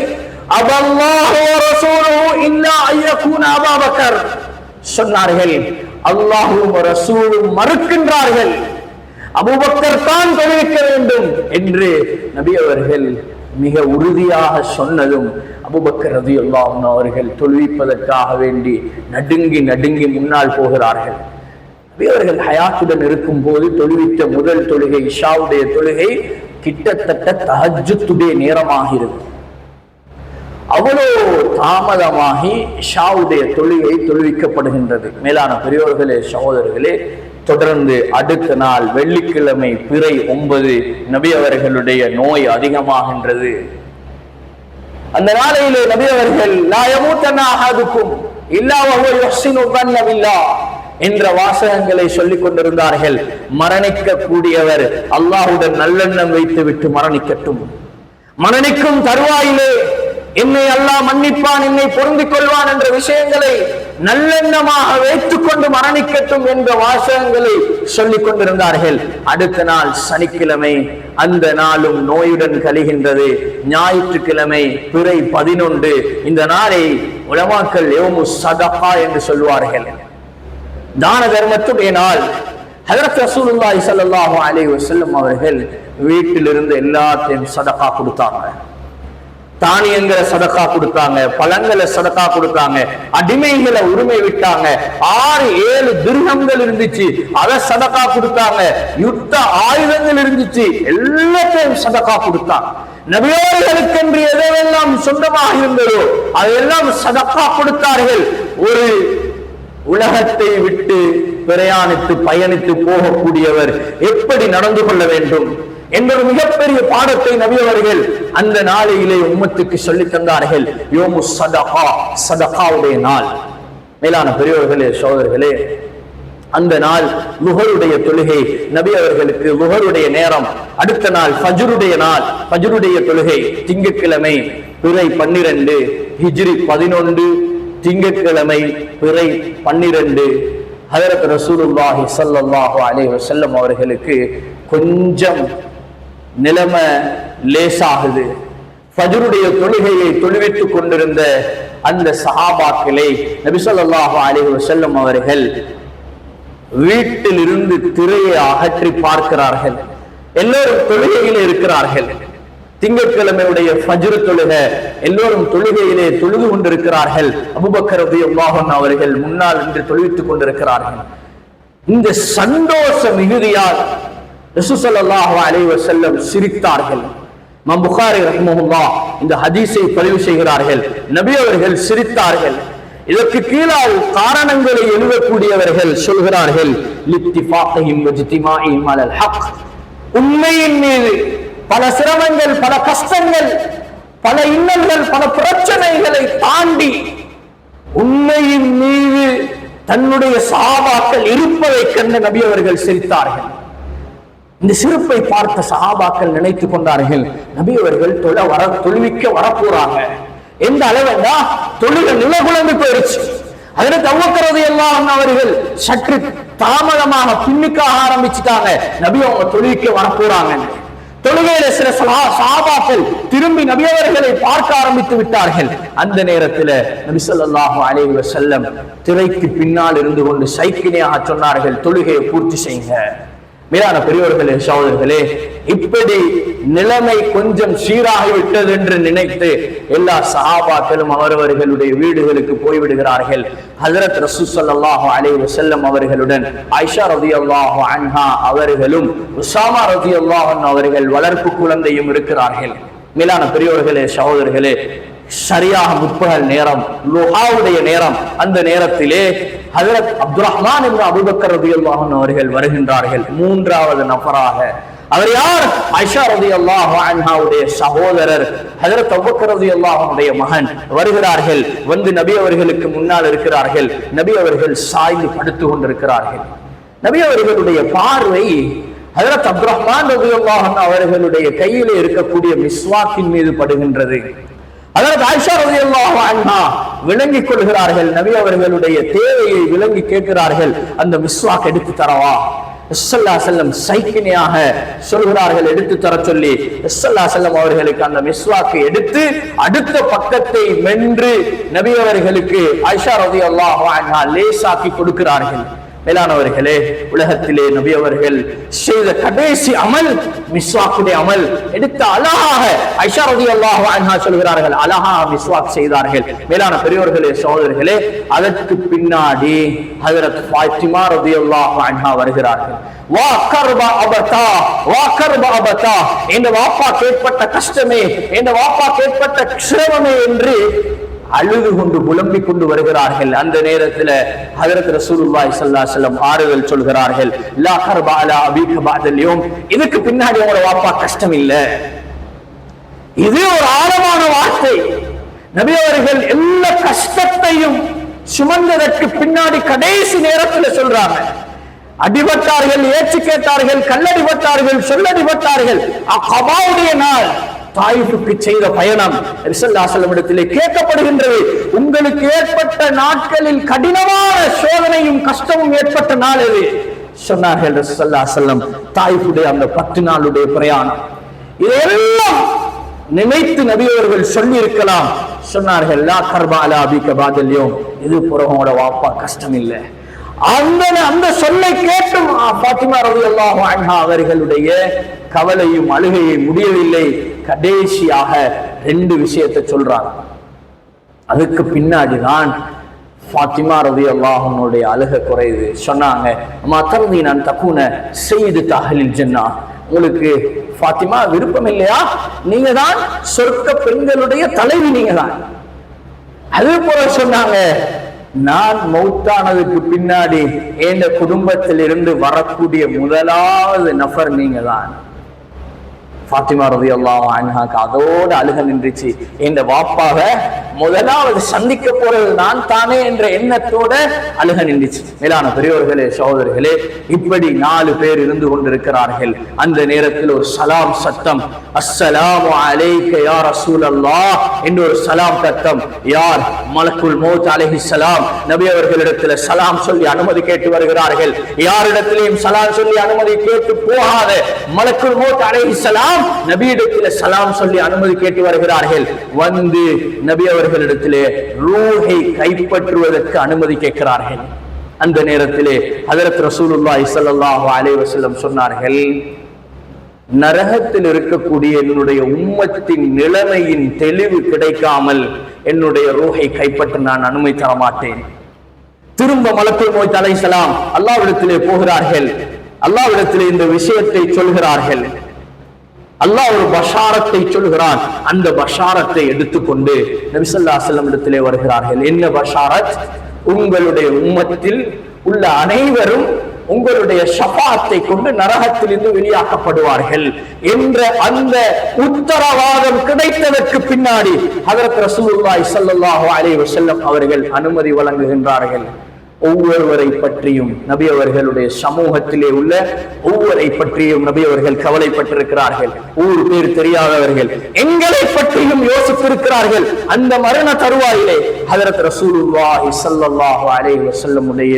அபல்லாஹு வ ரசூலுஹு இல்லா அய்யகுன அபூபக்கர் சொன்னார்கள். அல்லாஹ்வும் ரசூலும் மறுக்கின்றார்கள், அபூபக்கர் தான் தொழுவிக்க வேண்டும் என்று நபி அவர்கள் மிக உறுதியாக சொன்னதும் அபூபக்கர் ரலியல்லாஹு அன்ஹு அவர்கள் தொழுவிப்பதற்காக வேண்டி நடுங்கி நடுங்கி முன்னால் போகிறார்கள். நபி அவர்கள் ஹயாத்துடன் இருக்கும் போது தொழுவித்த முதல் தொழுகை இஷாவுடைய தொழுகை கிட்டத்தட்ட தஹஜ்ஜுடைய நேரமாகிறது. அவ்வளோ தாமதமாகி இஷாவுடைய தொழுகை தொழுவிக்கப்படுகின்றது. மேலான பெரியோர்களே, சகோதரர்களே, தொடர்ந்து அடுத்த நாள் வெள்ளிக்கிழமை பிறை 9 நபி அவர்களுடைய நோய் அதிகமாகின்றது. அந்த நாளையிலே நபி அவர்கள் லா யமூத்தன அஹதுக்கும் இல்லா வஹுவ யுஹ்சினு ظن பில்லாஹ் என்ற வாசகங்களை சொல்லிக் கொண்டிருந்தார்கள். மரணிக்க கூடியவர் அல்லாஹ்வுடன் நல்லெண்ணம் வைத்துவிட்டு மரணிக்கட்டும். மரணிக்கும் தருவாயிலே என்னை அல்லாஹ் மன்னிப்பான், என்னை பொருந்திக் கொள்வான் என்ற விஷயங்களை நல்லெண்ணமாக வைத்துக் கொண்டு மரணிக்கட்டும் என்ற வாசகங்களை சொல்லிக் கொண்டிருந்தார்கள். அடுத்த நாள் சனிக்கிழமை, அந்த நாளும் நோயுடன் கழிகின்றது. ஞாயிற்றுக்கிழமை பிறை 11. இந்த நாளை உலமாக்கள் யௌமு ஸதகா என்று சொல்வார்கள், தான தர்மத்துடைய நாள். ஹஜ்ரத் ரசூலுல்லாஹி ஸல்லல்லாஹு அலைஹி வஸல்லம் அவர்கள் வீட்டிலிருந்து எல்லாத்தையும் சதகா கொடுத்தாங்க. தானியங்களை சதக்கா கொடுத்தாங்க, பழங்களை சதக்கா கொடுத்தாங்க, அடிமைகளை உரிமை விட்டாங்க. 6-7 திர்ஹம்கள் இருந்துச்சு, அதை சதக்கா கொடுத்தாங்க. யுத்த ஆயுதங்கள் இருந்துச்சு, எல்லாத்தையும் சதக்கா கொடுத்தாங்க. நபியோர்களுக்கென்று எதையெல்லாம் சொந்தமாக இருந்ததோ அதையெல்லாம் சதக்கா கொடுத்தார்கள். ஒரு உலகத்தை விட்டு பிரயாணித்து பயணித்து போகக்கூடியவர் எப்படி நடந்து கொள்ள வேண்டும் என்ற மிகப்பெரிய பாடத்தை நபி அவர்கள் அந்த நாளையிலே உம்மத்துக்கு சொல்லித் தந்தார்கள். யோமு சதகா, சதகாவுடைய நாள். மேலான பெரியவர்களே, சோதர்களே, அந்த நாள் லுஹருடைய தொழுகை நபி அவர்களுக்கு லுஹருடைய நேரம். அடுத்த நாள் ஃபஜ்ருடைய நாள், ஃபஜ்ருடைய தொழுகை திங்கட்கிழமை பிறை 12 ஹிஜ்ரி 11 திங்கட்கிழமை பிறை 12. ஹஜ்ரத் ரசூலுல்லாஹி ஸல்லல்லாஹு அலைஹி வஸல்லம் அவர்களுக்கு கொஞ்சம் நிலைமை லேசாகுது. ஃபஜ்ருடைய தொழுகையை தொழுவித்துக் கொண்டிருந்த அந்த சஹாபாக்களை நபி ஸல்லல்லாஹு அலைஹி வஸல்லம் அவர்கள் வீட்டில் இருந்து திரையை அகற்றி பார்க்கிறார்கள். எல்லோரும் தொழுகையிலே இருக்கிறார்கள். திங்கட்கிழமையுடைய ஃபஜ்ர் தொழுகை, எல்லோரும் தொழுகையிலே தொழுது கொண்டிருக்கிறார்கள். அபூபக்கர் ரலியல்லாஹு அன்ஹு அவர்கள் முன்னால் நின்று தொழுவித்துக் கொண்டிருக்கிறார்கள். இந்த சந்தோஷ மிகுதியால் ரசூல் ஸல்லல்லாஹு அலைஹி வஸல்லம் சிரித்தார்கள். இமாம் புகாரி ரஹ்மஹுல்லாஹ் இந்த ஹதீஸை பதிவு செய்கிறார்கள். நபி அவர்கள் சிரித்தார்கள். இதற்கு கீழால் காரணங்களை எழுதக்கூடியவர்கள் சொல்கிறார்கள், லித்திஃபாகிஹிம் வஜ்திமாஇஹிம் அலல் ஹக், உண்மையின் மீது பல சிரமங்கள், பல கஷ்டங்கள், பல இன்னல்கள், பல பிரச்சனைகளை தாண்டி உண்மையின் மீது தன்னுடைய சஹாபாக்கள் இருப்பதை கண்ட நபி அவர்கள் சிரித்தார்கள். இந்த சிரிப்பை பார்த்த சஹாபாக்கள் நினைத்துக் கொண்டார்கள், நபி அவர்கள் தொழுவிக்க வரப்போறாங்க. எந்த அளவுன்னா தொழுகை நிலகுலந்து போயிருச்சு. அதற்கு அபூபக்கர் ரலியல்லாஹு அன்ஹு அவர்கள் சற்று தாமதமாக பின்னுக்க ஆரம்பிச்சுட்டாங்க. நபி அவங்க தொழுவிக்க வரப்போறாங்க. தொழுகையில சில சஹாபாக்கள் திரும்பி நபி அவர்களை பார்க்க ஆரம்பித்து விட்டார்கள். அந்த நேரத்தில் நபி ஸல்லல்லாஹு அலைஹி வஸல்லம் திரைக்கு பின்னால் இருந்து கொண்டு சைக்கிளையாக சொன்னார்கள், தொழுகையை பூர்த்தி செய்யுங்க. மேலான பெரியோர்களே, சகோதரர்களே, இப்படி நிலைமை கொஞ்சம் சீராகிவிட்டது என்று நினைத்து எல்லா சஹாபாக்களும் அவரவர்களுடைய வீடுகளுக்கு போய்விடுகிறார்கள். ஹஜ்ரத் ரசூல் ஸல்லல்லாஹு அலைஹி வஸல்லம் அவர்களுடன் ஆயிஷா ரலியல்லாஹு அன்ஹா அவர்களும் உஸாமா ரலியல்லாஹு அன்ஹு அவர்கள் வளர்ப்பு குழந்தையும் இருக்கிறார்கள். மேலான பெரியோர்களே, சகோதரர்களே, சரியாக முற்பகல் நேரம், லுஹாவுடைய நேரம். அந்த நேரத்திலே ஹஜ்ரத் அப்துர்ரஹ்மான் இப்னு அபூபக்கர் ரலியல்லாஹு அன்ஹு அவர்கள் வருகின்றார்கள். மூன்றாவது நபராக. அவர் யார்? ஆயிஷா ரலியல்லாஹு அன்ஹாவுடைய சகோதரர் ஹஜ்ரத் அபூபக்கர் ரலியல்லாஹு அன்ஹுடைய மகன் வருகிறார்கள். வந்து நபி அவர்களுக்கு முன்னால் இருக்கிறார்கள். நபி அவர்கள் சாய்ந்து படுத்து கொண்டிருக்கிறார்கள். நபி அவர்களுடைய பார்வை ஹஜ்ரத் அப்துர்ரஹ்மான் ரலியல்லாஹு அன்ஹு அவர்களுடைய கையிலே இருக்கக்கூடிய மிஸ்வாக்கின் மீது படுகின்றது. அதற்கு ஆயிஷா ரலியல்லாஹு அன்ஹா விளங்கிக் கொள்கிறார்கள். நபி அவர்களுடைய தேவையை விளங்கி கேட்கிறார்கள், அந்த மிஸ்வாக் எடுத்து தரவா? ஸல்லல்லாஹு அலைஹி வஸல்லம் சைக்கினையாக சொல்கிறார்கள், எடுத்து தர சொல்லி ஸல்லல்லாஹு அலைஹி வஸல்லம் அவர்களுக்கு அந்த மிஸ்வாக்கை எடுத்து அடுத்த பக்கத்தை மென்று நபி அவர்களுக்கு ஆயிஷா ரலியல்லாஹு அன்ஹா லேசாக்கி கொடுக்கிறார்கள். மேலானவர்களே, உலகத்திலே நபி அவர்கள் செய்த கடைசி அமல் மிஸ்வாக்குடைய அமல். எடுத்த அழகாக ஆயிஷா ரலியல்லாஹு அன்ஹா சொல்கிறார்கள், அழகாக மிஸ்வாக் செய்தார்கள். மேலான பெரியோர்களே, சகோதரர்களே, அதற்கு பின்னாடி ஹஜ்ரத் ஃபாத்திமா ரலியல்லாஹு அன்ஹா வருகிறார்கள். வா கர்பா அபதா, வா கர்பா அபதா, இந்த வாப்பா கேட்பட்ட கஷ்டமே, இந்த வாப்பா கேட்பட்ட சிரமமே என்று அழுது கொண்டு புலம்பிக் கொண்டு வருகிறார்கள். அந்த நேரத்தில் ஹஜ்ரத் ரசூலுல்லாஹி ஸல்லல்லாஹு அலைஹி வஸல்லம் ஆறுதல் சொல்கிறார்கள், லா கர்பா அலா அபீக பஅதல் யௌம், இதுக்கு பின்னாடி உங்களோட வாப்பா கஷ்டம் இல்ல. இது ஒரு ஆழமான வார்த்தை. நபி அவர்கள் எல்லா கஷ்டத்தையும் சுமந்ததற்கு பின்னாடி கடைசி நேரத்தில் சொல்றாங்க. அடிபட்டார்கள், ஏற்று கேட்டார்கள், கல்லடிபட்டார்கள், சொல்லடிபட்டார்கள். அகபாவுடைய நாள் தாயிஃபுக்கு செய்த பயணம் ஸல்லல்லாஹு அலைஹி வஸல்லம் இடத்திலே கேட்கப்படுகின்றது. உங்களுக்கு ஏற்பட்ட நாட்களில் கடினமான சோதனையும் கஷ்டமும் ஏற்பட்ட நாள் எது? சொன்னார்கள் ஸல்லல்லாஹு அலைஹி வஸல்லம், தாயிஃபுடைய அந்த 10 நாளுடைய பிரயாணம். இதெல்லாம் நினைத்து நபி அவர்கள் சொல்லி இருக்கலாம். சொன்னார்கள், லா கர்பா அலா அபீக பஅதல் யௌம், இது புறவோட வாப்பா கஷ்டம் இல்லை. அந்த சொல்லை கேட்டும் ஃபாத்திமா ரலியல்லாஹு அன்ஹா அவர்களுடைய கவலையும் அழுகையை முடியவில்லை. கடைசியாக 2 விஷயத்தை சொல்றாங்க. அதுக்கு பின்னாடிதான் ஃபாத்திமா ரலியல்லாஹு அன்ஹுடைய அழுகை குறையுது. சொன்னாங்க, அம்மா தர்தி நான் தகுன சய்யிதத்து அஹ்லில் ஜன்னா, உங்களுக்கு ஃபாத்திமா விருப்பம் இல்லையா? நீங்க தான் சொர்க்க பெண்களுடைய தலைவி, நீங்க தான். அது போல சொன்னாங்க, நான் மௌத்தானதுக்கு பின்னாடி என் குடும்பத்தில் இருந்து வரக்கூடிய முதலாவது நபர் நீங்க தான். ஃபாத்திமா ரலியல்லாஹு அன்ஹாக்கு அதோட அழுக நின்றுச்சு. இந்த வாப்பாக முதலாவது சந்திக்க போறது நான் தானே என்ற எண்ணத்தோட அழுக நின்றுச்சு. மேலான பெரியோர்களே, சகோதரர்களே, இப்படி 4 பேர் இருந்து கொண்டிருக்கிறார்கள். அந்த நேரத்தில் ஒரு சலாம் சத்தம், அஸ்ஸலாமு அலைக்க யா ரசூலல்லாஹ் என்று ஒரு சலாம் சத்தம். யார்? மலக்குல் மௌத் அலைஹிஸ்ஸலாம் நபி அவர்களிடத்தில் சலாம் சொல்லி அனுமதி கேட்டு வருகிறார்கள். யாரிடத்திலையும் சலாம் சொல்லி அனுமதி கேட்டு போகாத மலக்குல் மௌத் அலைஹிஸ்ஸலாம் நபியிடத்தில் சலாம் சொல்லி அனுமதி கேட்டு வருகிறார்கள். வந்து நபி அவர்களிடத்திலே ரூஹை கைப்பற்றுவதற்கு அனுமதி கேட்கிறார்கள். அந்த நேரத்திலே ஹஜ்ரத் ரசூலுல்லாஹி ஸல்லல்லாஹு அலைஹி வஸல்லம் சொன்னார்கள், நரகத்தில் இருக்கக்கூடிய என்னுடைய உம்மத்தின் நிலைமையின் தெளிவு கிடைக்காமல் என்னுடைய ரூஹை கைப்பற்ற நான் அனுமதி தர மாட்டேன். திரும்ப மலக்குல் மௌத் அலைஹிஸ்ஸலாம் அல்லாஹ்விடத்திலே போகிறார்கள். அல்லாஹ்விடத்திலே இந்த விஷயத்தை சொல்கிறார்கள். அல்லாஹ் ஒரு பஷாரத்தை சொல்கிறான். அந்த பஷாரத்தை எடுத்துக்கொண்டு நபி ஸல்லல்லாஹு அலைஹி வஸல்லம் இடத்திலே வருகிறார்கள். என்ன பஷாரத்? உங்களுடைய உம்மத்தில் உள்ள அனைவரும் உங்களுடைய ஷஃபாத்தை கொண்டு நரகத்திலிருந்து வெளியாக்கப்படுவார்கள் என்ற அந்த உத்தரவாதம் கிடைத்ததற்கு பின்னாடி ஹஜ்ரத் ரசூலுல்லாஹி ஸல்லல்லாஹு அலைஹி வஸல்லம் அவர்கள் அனுமதி வழங்குகின்றார்கள். ஒவ்வொருவரை பற்றியும் நபி அவர்களுடைய சமூகத்திலே உள்ள ஒவ்வொருவரை பற்றியும் நபி அவர்கள் கவலைப்பட்டிருக்கிறார்கள். ஊர் பேர் தெரியாதவர்கள் எங்களை பற்றியும் யோசித்திருக்கிறார்கள். அந்த மரண தருவாயிலே ஹஜ்ரத் ரசூலுல்லாஹி ஸல்லல்லாஹு அலைஹி வஸல்லம் உடைய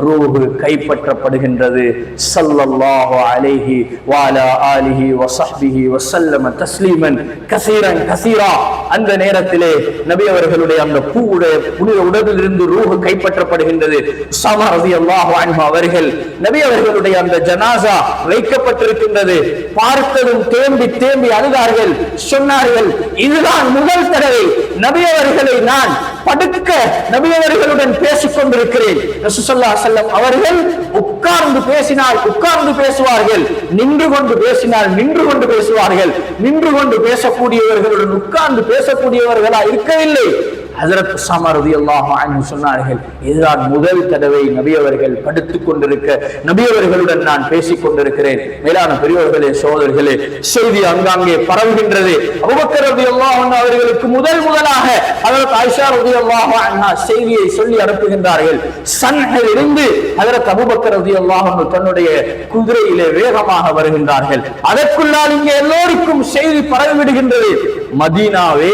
ரூஹ் கைப்பற்றப்படுகின்றது. ஸல்லல்லாஹு அலைஹி வஅலா ஆலிஹி வஸஹ்பிஹி வஸல்லம தஸ்லீமன் கஸீரன் கஸீரா. அந்த நேரத்திலே நபி அவர்களுடைய அந்த புனித உடலிலிருந்து ரூஹ் கைப்பற்றப்படுகின்றது. உஸாமா ரலியல்லாஹு அன்ஹு அவர்கள் நபி அவர்களுடைய அந்த ஜனாஸா வைக்கப்பட்டிருக்கின்றது. பார்த்ததும் தேம்பி தேம்பி அழுதார்கள். சொன்னார்கள், இதுதான் முதல் தடவை நபி அவர்களை நான் படுக்க நபி அவர்களுடன் பேசிக் கொண்டிருக்கிறேன். ரசூலுல்லாஹி ஸல்லல்லாஹு அலைஹி வஸல்லம் அவர்கள் உட்கார்ந்து பேசினால் உட்கார்ந்து பேசுவார்கள், நின்று கொண்டு பேசினால் நின்று கொண்டு பேசுவார்கள். நின்று கொண்டு பேசக்கூடியவர்களுடன் உட்கார்ந்து பேசக்கூடியவர்களா இருக்கவில்லை. ஹஜ்ரத் உஸாமா ரலியல்லாஹு அன்ஹு சொன்னார்கள், இதுதான் முதல் தடவை நபி அவர்கள் படுத்துக் கொண்டிருக்க நபி அவர்களுடன் நான் பேசிக் கொண்டிருக்கிறேன். மேலான பெரியவர்களே, சகோதரர்களே, செய்தி அங்காங்கே பரவுகின்றது. அபூபக்கர் ரலியல்லாஹு அன்ஹு அவர்களுக்கு முதலாக ஹஜ்ரத் ஆயிஷா ரலியல்லாஹு அன்ஹா செய்தியை சொல்லி அனுப்புகின்றார்கள். சன்ஹில் இருந்து ஹஜ்ரத் அபூபக்கர் ரலியல்லாஹு அன்ஹு தன்னுடைய குதிரையிலே வேகமாக வருகின்றார்கள். அதற்குள்ளால் இங்கே எல்லோருக்கும் செய்தி பரவிவிடுகின்றது. மதீனாவே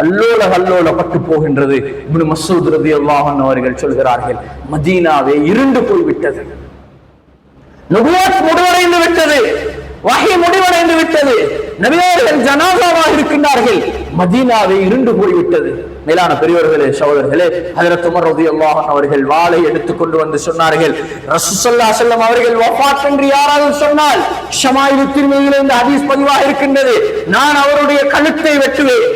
அல்லோலப்பட்டு போகின்றது. இப்னு மஸ்ஊத் ரலியல்லாஹு அன்ஹு அவர்கள் சொல்கிறார்கள், மதீனாவே இருண்டு போய்விட்டது, நபுவத் முடிவடைந்து விட்டது, வஹி முடிவடைந்து விட்டது, நபி அவர்கள் ஜனாஸாவாக இருக்கின்றார்கள், மதீனாவே இருண்டு போய்விட்டது. மேலான பெரியவர்களே, சகோதரர்களே, ஹஜ்ரத் உமர் ரலியல்லாஹு அன்ஹு அவர்கள் வாளை எடுத்துக் கொண்டு வந்து சொன்னார்கள், ரசூல் ஸல்லல்லாஹு அலைஹி வஸல்லம் அவர்கள் வஃபாத் என்று யாராவது சொன்னால் ஷமாயிலுத் திர்மிதியிலே இந்த ஹதீஸ் பதிவாக இருக்கின்றது, நான் அவருடைய கழுத்தை வெட்டுவேன்.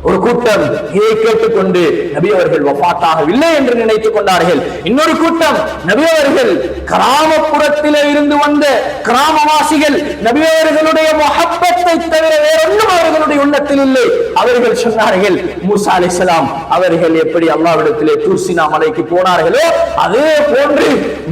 ஒரு கூட்டம் இதை கேட்டுக்கொண்டு நபி அவர்கள் வஃபாத்தாகவில்லை என்று நினைத்துக் கொண்டார்கள். இன்னொரு கூட்டம் நபி அவர்கள் கிராமப்புறத்திலே இருந்து வந்த கிராமவாசிகள் நபி அவர்களுடைய முஹப்பத்தை தவிர வேறொன்றும் அவர்களுடைய உள்ளத்தில் இல்லை. அவர்கள் சொன்னார்கள், மூசா அலைஹிஸ்ஸலாம் அவர்கள் எப்படி அல்லாஹ்விடத்திலே தூர் சீனா மலைக்கு போனார்களோ அதே போன்று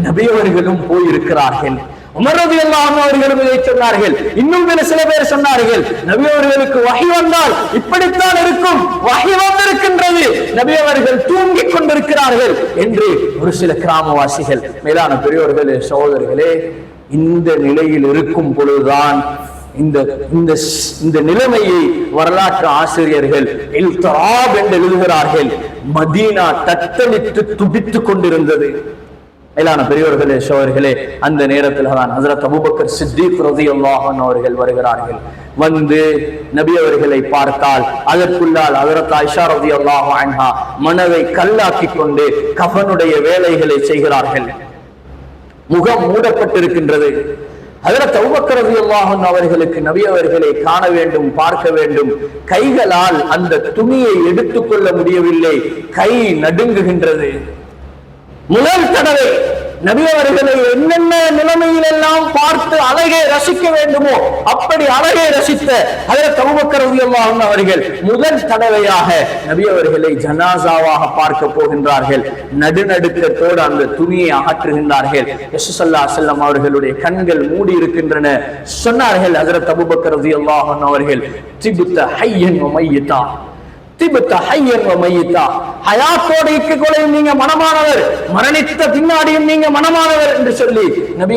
நபி அவர்களும் போயிருக்கிறார்கள். உமர் ரலியல்லாஹு அன்ஹு அவர்களும் இதை சொன்னார்கள். இன்னும் சில பேர் சொன்னார்கள், நபி அவர்களுக்கு வஹி வந்தால் இப்படித்தான் இருக்கும், வஹி வந்திருக்கின்றது, நபி அவர்கள் தூங்கிக் கொண்டிருக்கிறார்கள் என்று ஒரு சில கிராமவாசிகள். மேலான பெரியோர்களே, சகோதரர்களே, இந்த நிலையில் இருக்கும் பொழுதுதான் இந்த நிலைமையை வரலாற்று ஆசிரியர்கள் இல்தராப் என்று எழுதுகிறார்கள். மதீனா தத்தளித்து துடித்துக் கொண்டிருந்தது. மேலான பெரியவர்களே, சகோதரர்களே, அந்த நேரத்தில் தான் ஹஜ்ரத் அபூபக்கர் சித்தீக் ரலியல்லாஹு அன்ஹு அவர்கள் வருகிறார்கள். வந்து நபி அவர்களை பார்த்தால் அதற்குள்ளால் ஹஜ்ரத் ஆயிஷா ரலியல்லாஹு அன்ஹா மனதை கல்லாக்கி கொண்டு கஃனுடைய வேலைகளை செய்கிறார்கள். முகம் மூடப்பட்டிருக்கின்றது. ஹஜ்ரத் அபூபக்கர் ரலியல்லாஹு அன்ஹு அவர்களுக்கு நபி அவர்களை காண வேண்டும், பார்க்க வேண்டும். கைகளால் அந்த துணியை எடுத்துக்கொள்ள முடியவில்லை, கை நடுங்குகின்றது. முதல் தடவை நபி அவர்களை என்னென்ன நிலைமையில் எல்லாம் பார்த்து அழகை ரசிக்க வேண்டுமோ அப்படி அழகை ரசித்த ஹஜ்ரத் அபூபக்கர் ரலியல்லாஹு அன்ஹு அவர்கள் முதல் தடவையாக நபி அவர்களை ஜனாஸாவாக பார்க்க போகின்றார்கள். நடுநடுக்கத்தோடு அந்த துணியை அகற்றுகின்றார்கள். ரசூல் ஸல்லல்லாஹு அலைஹி வஸல்லம் அவர்களுடைய கண்கள் மூடி இருக்கின்றன. சொன்னார்கள் ஹஜ்ரத் அபூபக்கர் ரலியல்லாஹு அன்ஹு அவர்கள், திபுத்த ஹய்யன் வ மையிதா, ஹயாத்தோடு இருக்கக்கூடிய நீங்க மனமானவர், மரணித்த பின்னாடியும் நீங்க மனமானவர் என்று சொல்லி நபி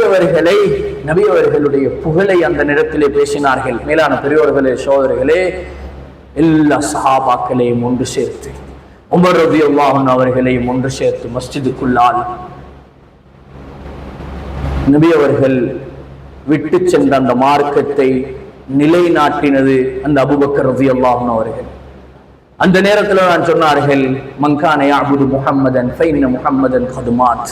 அவர்களுடைய புகழை அந்த நேரத்திலே பேசினார்கள். மேலான பெரியோர்களே, சகோதரர்களே, எல்லா சஹாபாக்களையும் ஒன்று சேர்த்து உமர் ரலியல்லாஹு அன்ஹு அவர்களையும் ஒன்று சேர்த்து மஸ்ஜிதுக்குள்ளால் நபி அவர்கள் விட்டு சென்ற அந்த மார்க்கத்தை நிலைநாட்டினது அந்த அபூபக்கர் ரலியல்லாஹு அன்ஹு அவர்கள். அந்த நேரத்தில் நான் சொன்னார்கள், மங்கான யஅபுது முஹம்மதன் ஃபைன்ன முஹம்மதன் கத் மாத்.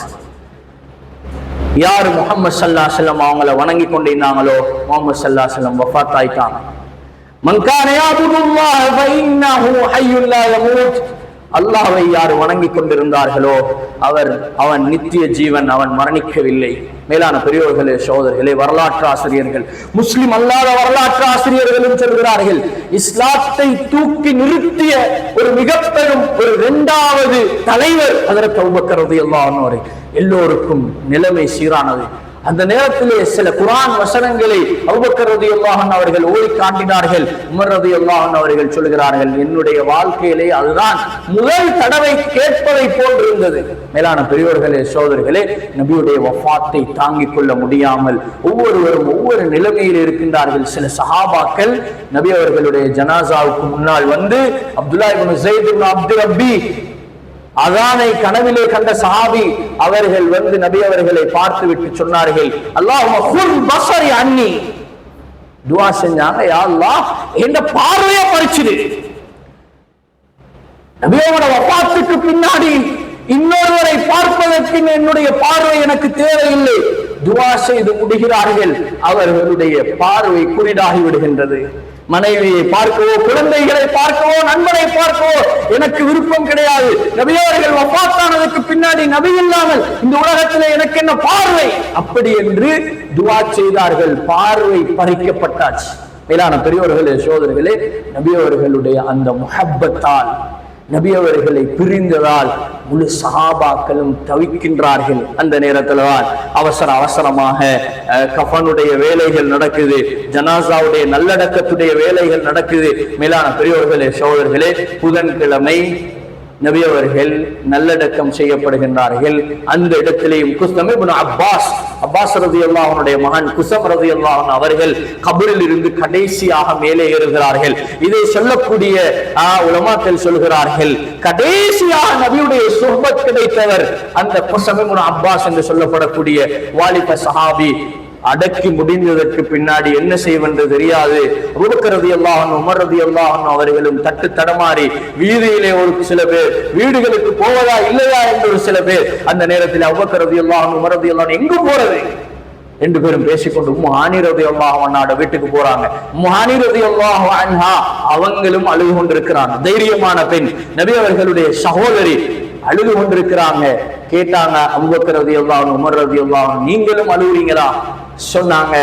யார் முஹம்மது ஸல்லல்லாஹு அலைஹி வஸல்லம் அவங்கள வணங்கி கொண்டிருந்தாங்களோ முஹம்மது ஸல்லல்லாஹு அலைஹி வஸல்லம் வஃபாத் ஆயிட்டாங்க. மங்கான யஅபுதுல்லாஹ ஃபைன்னஹு ஹய்யுன் லா யமூத். அல்லாஹ்வை யார் வணங்கி கொண்டிருந்தார்களோ அவன் நித்திய ஜீவன், அவன் மரணிக்கவில்லை. மேலான பெரியோர்களே, சகோதரர்களே, வரலாற்று ஆசிரியர்கள், முஸ்லிம் அல்லாத வரலாற்று ஆசிரியர்களும் சொல்கிறார்கள், இஸ்லாத்தை தூக்கி நிறுத்திய ஒரு மிக பெரும் ஒரு இரண்டாவது தலைவர் ஹஜ்ரத் அபூபக்கர் ரலியல்லாஹு அன்ஹு. எல்லோருக்கும் நிலைமை சீரானது. அந்த நேரத்திலே சில குர்ஆன் வசனங்களை அபூபக்கர் ரலியல்லாஹு அன்ஹு அவர்கள் ஓதி காட்டினார்கள். உமர் ரலியல்லாஹு அன்ஹு அவர்கள் சொல்கிறார்கள், என்னுடைய வாழ்க்கையிலே அதுதான் முதல் தடவை கேட்பதை போன்றிருந்தது. மேலான பெரியோர்களே, சகோதரர்களே, நபியுடைய வஃபாத்தை தாங்கிக் கொள்ள முடியாமல் ஒவ்வொருவரும் ஒவ்வொரு நிலைமையில் இருக்கின்றார்கள். சில சஹாபாக்கள் நபி அவர்களுடைய ஜனாசாவுக்கு முன்னால் வந்து அப்துல்லா இப்னு ஸைத் இப்னு அப்து ரப்பி அதானை கனவிலே கண்ட சஹாபி அவர்கள் வந்து நபி அவர்களை பார்த்து விட்டு சொன்னார்கள், அல்லாஹும்ம குன் பஸரி அன்னி, துஆ செஞ்சாங்க, யா அல்லாஹ் என்ன பார்வையை பறிச்சிடு. நபியோட வஃபாத்துக்கு பின்னாடி இன்னொருவரை பார்ப்பதற்கு என்னுடைய பார்வை எனக்கு தேவையில்லை. துஆ செய்து முடிகிறார்கள். அவர்களுடைய பார்வை குருடாகி விடுகின்றது. மனைவியை பார்க்கவோ, குழந்தைகளை பார்க்கவோ, நண்பனை பார்க்கவோ எனக்கு விருப்பம் கிடையாது. நபியவர்கள் வஃபாத்தானதுக்கு பின்னாடி நபி இல்லாமல் இந்த உலகத்திலே எனக்கு என்ன பார்வை, அப்படி என்று துஆ செய்தார்கள். பார்வை பறிக்கப்பட்டாச்சு. மேலான பெரியோர்களே, சகோதரர்களே, நபியவர்களுடைய அந்த முஹப்பத்தால், நபியவர்களை பிரிந்ததால் முழு சஹாபாக்களும் தவிக்கின்றார்கள். அந்த நேரத்தில் தான் அவசரமாக கஃபனுடைய வேலைகள் நடக்குது, ஜனாசாவுடைய நல்லடக்கத்துடைய வேலைகள் நடக்குது. மேலான பெரியோர்களே, சகோதரர்களே, புதன்கிழமை நபி அவர்கள் நல்லடக்கம் செய்யப்படுகின்றார்கள். அந்த இடத்திலேயும் குஸ்ம் இப்னு அப்பாஸ் ரலியல்லாஹு அன்ஹுடைய மகன் குஸ்ம் ரலியல்லாஹு அன்ஹு அவர்கள் கபரில் இருந்து கடைசியாக மேலே ஏறுகிறார்கள். இதை சொல்லக்கூடிய உலமாக்கள் சொல்கிறார்கள், கடைசியாக நபியுடைய சுஹ்பத் கிடைத்தவர் அந்த குஸ்ம் இப்னு அப்பாஸ் என்று சொல்லப்படக்கூடிய வாலிப சஹாபி. அடக்கி முடிந்ததற்கு பின்னாடி என்ன செய்வென்று தெரியாது. அபூபக்கர் ரலியல்லாஹு அன்ஹு, உமர் ரலியல்லாஹு அன்ஹு அவர்களும் தட்டு தடமாறி வீதியிலே ஒரு சில பேர் வீடுகளுக்கு போவதா இல்லையா என்று ஒரு சில பேர். அந்த நேரத்தில் அபூபக்கர் ரலியல்லாஹு அன்ஹு, உமர் ரலியல்லாஹு அன்ஹு எங்கு போறது ரெண்டு பேரும் பேசிக்கொண்டு உம்மு ஹானி ரலியல்லாஹு அன்ஹா வீட்டுக்கு போறாங்க. உம்மு ஹானி ரலியல்லாஹு அன்ஹா அவங்களும் அழுது கொண்டிருக்கிறாங்க. தைரியமான பெண், நபி அவர்களுடைய சகோதரி, அழுது கொண்டிருக்கிறாங்க. கேட்டாங்க, அபூபக்கர் ரலியல்லாஹு அன்ஹு, உமர் ரலியல்லாஹு அன்ஹு நீங்களும் அழுகுறீங்களா சொன்னாங்க.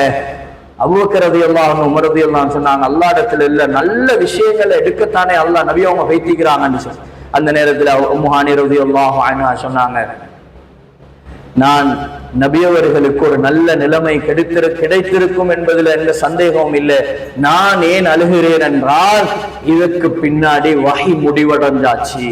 அபூபக்கர் ரலியல்லாஹு அன்ஹு, உமர் ரலியல்லாஹு அன்ஹு சொன்னாங்க, அல்லாஹ் இடத்துல இல்ல, நல்ல விஷயங்களை எடுக்கத்தானே அல்லாஹ் நபி அவங்க வைத்திக்கிறாங்கன்னு சொல்லி. அந்த நேரத்தில் உம்மு ஹானி ரலியல்லாஹு அன்ஹா சொன்னாங்க, நான் நபியவர்களுக்கு ஒரு நல்ல நிலைமை கிடைத்திருக்கும் என்பதில் எந்த சந்தேகமும் இல்லை. நான் ஏன் அழுகிறேன் என்றால் இதற்கு பின்னாடி வஹி முடிவடைஞ்சாச்சு,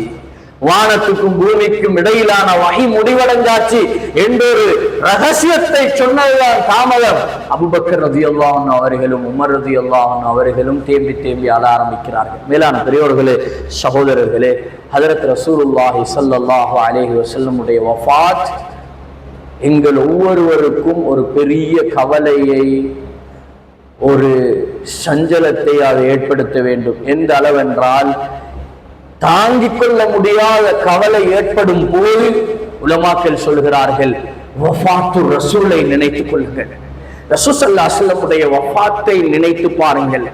வானத்துக்கும் பூமிக்கும் இடையிலான வஹி முடிவடைஞ்சாச்சு என்றொரு ரகசியத்தை சொன்னதுதான் தாமதம். அபூபக்கர் ரலியல்லாஹு அன்ஹு அவர்களும் உமர் ரலியல்லாஹு அன்ஹு அவர்களும் தேம்பி அழ ஆரம்பிக்கிறார்கள். மேலான பெரியோர்களே, சகோதரர்களே, ஹஜ்ரத் ரசூலுல்லாஹி ஸல்லல்லாஹு அலைஹி வஸல்லம் உடைய வஃபாத் எங்கள் ஒவ்வொருவருக்கும் ஒரு பெரிய கவலையை, ஒரு சஞ்சலத்தை அது ஏற்படுத்த வேண்டும். எந்த அளவென்றால், தாங்கிக் கொள்ள முடியாத கவலை ஏற்படும் போது உலமாக்கள் சொல்கிறார்கள், வஃபாத்து ரசூலை நினைத்துக் கொள்ளுங்கள். ரசூல் ஸல்லல்லாஹு அலைஹி வஸல்லம் உடைய வஃபாத்தை நினைத்து பாருங்கள்.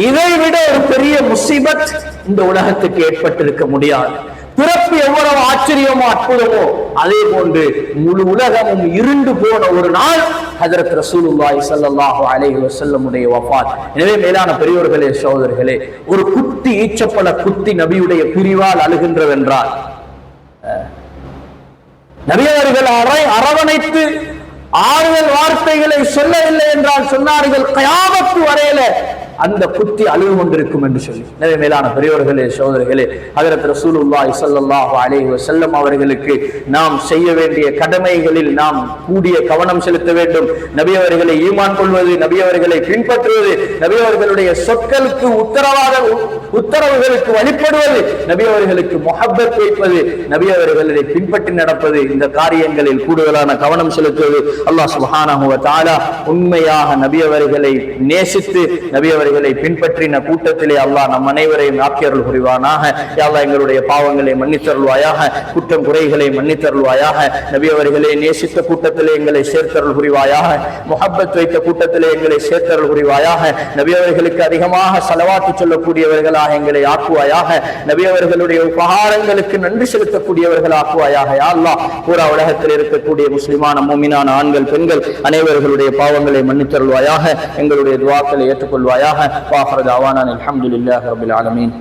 இதை விட ஒரு பெரிய முசீபத் இந்த உலகத்துக்கு ஏற்பட்டிருக்க முடியாது. பிறப்பு எவ்வளவு ஆச்சரியமோ அற்புதமோ, அதே போன்று முழு உலகமும் இருண்டு போன ஒரு நாள் ஹஜ்ரத் ரசூலுல்லாஹி ஸல்லல்லாஹு அலைஹி வஸல்லம் உடைய வஃபாத். எனவே மேலான பெரியோர்களே, சகோதரர்களே, ஒரு குத்தி ஈச்சப்பட குத்தி நபியுடைய பிரிவால் அழுகின்றவென்றால், நபியவர்கள் அரவணைத்து ஆறுதல் வார்த்தைகளை சொல்லவில்லை என்றால் சொன்னார்கள், கயாமத்து வரையில அந்த குத்தி அழுது கொண்டிருக்கும் என்று சொல்லி. எனவே மேலான பெரியோர்களே, சகோதரர்களே, ஹஜ்ரத் ரசூலுல்லாஹி ஸல்லல்லாஹு அலைஹி வஸல்லம் அவர்களுக்கு நாம் செய்ய வேண்டிய கடமைகளில் நாம் கூடிய கவனம் செலுத்த வேண்டும். நபி அவர்களை ஈமான் கொள்வது, நபி அவர்களை பின்பற்றுவது, நபி அவர்களுடைய சொற்களுக்கு உத்தரவுகளுக்கு வழிபடுவது, நபி அவர்களுக்கு முஹப்பத் வைப்பது, நபி அவர்களை பின்பற்றி நடப்பது, இந்த காரியங்களில் கூடுதலான கவனம் செலுத்துவது. அல்லாஹ் சுப்ஹானஹு வ தஆலா உண்மையாக நபி அவர்களை நேசித்து நபி அவர்களை பின்பற்றின கூட்டத்திலே அல்லாஹ் நம் அனைவரையும் ஆக்கியருள் புரிவானாக. யா அல்லாஹ் எங்களுடைய பாவங்களை மன்னித்தருள்வாயாக, குற்றம் குறைகளை மன்னித்தருள்வாயாக. நபி அவர்களை நேசித்த கூட்டத்திலே எங்களை சேர்த்தருள் புரிவாயாக, முஹப்பத் வைத்த கூட்டத்திலே எங்களை சேர்த்தருள் புரிவாயாக. நபி அவர்களுக்கு அதிகமாக ஸலவாத்து சொல்லக்கூடியவர்களாக எங்களை ஆக்குவாயாக. நபி அவர்களுடைய உபகாரங்களுக்கு நன்றி செலுத்தக்கூடியவர்கள் ஆக்குவாயாக. யா அல்லாஹ் பூரா உலகத்தில் இருக்கக்கூடிய முஸ்லிமான மூமினான ஆண்கள் பெண்கள் அனைவர்களுடைய பாவங்களை மன்னித்தருள்வாயாக. எங்களுடைய துஆக்களை ஏற்றுக்கொள்வாயாக. வாஹிரு தஅவானா அல்ஹம்துலில்லாஹி ரப்பில் ஆலமீன்.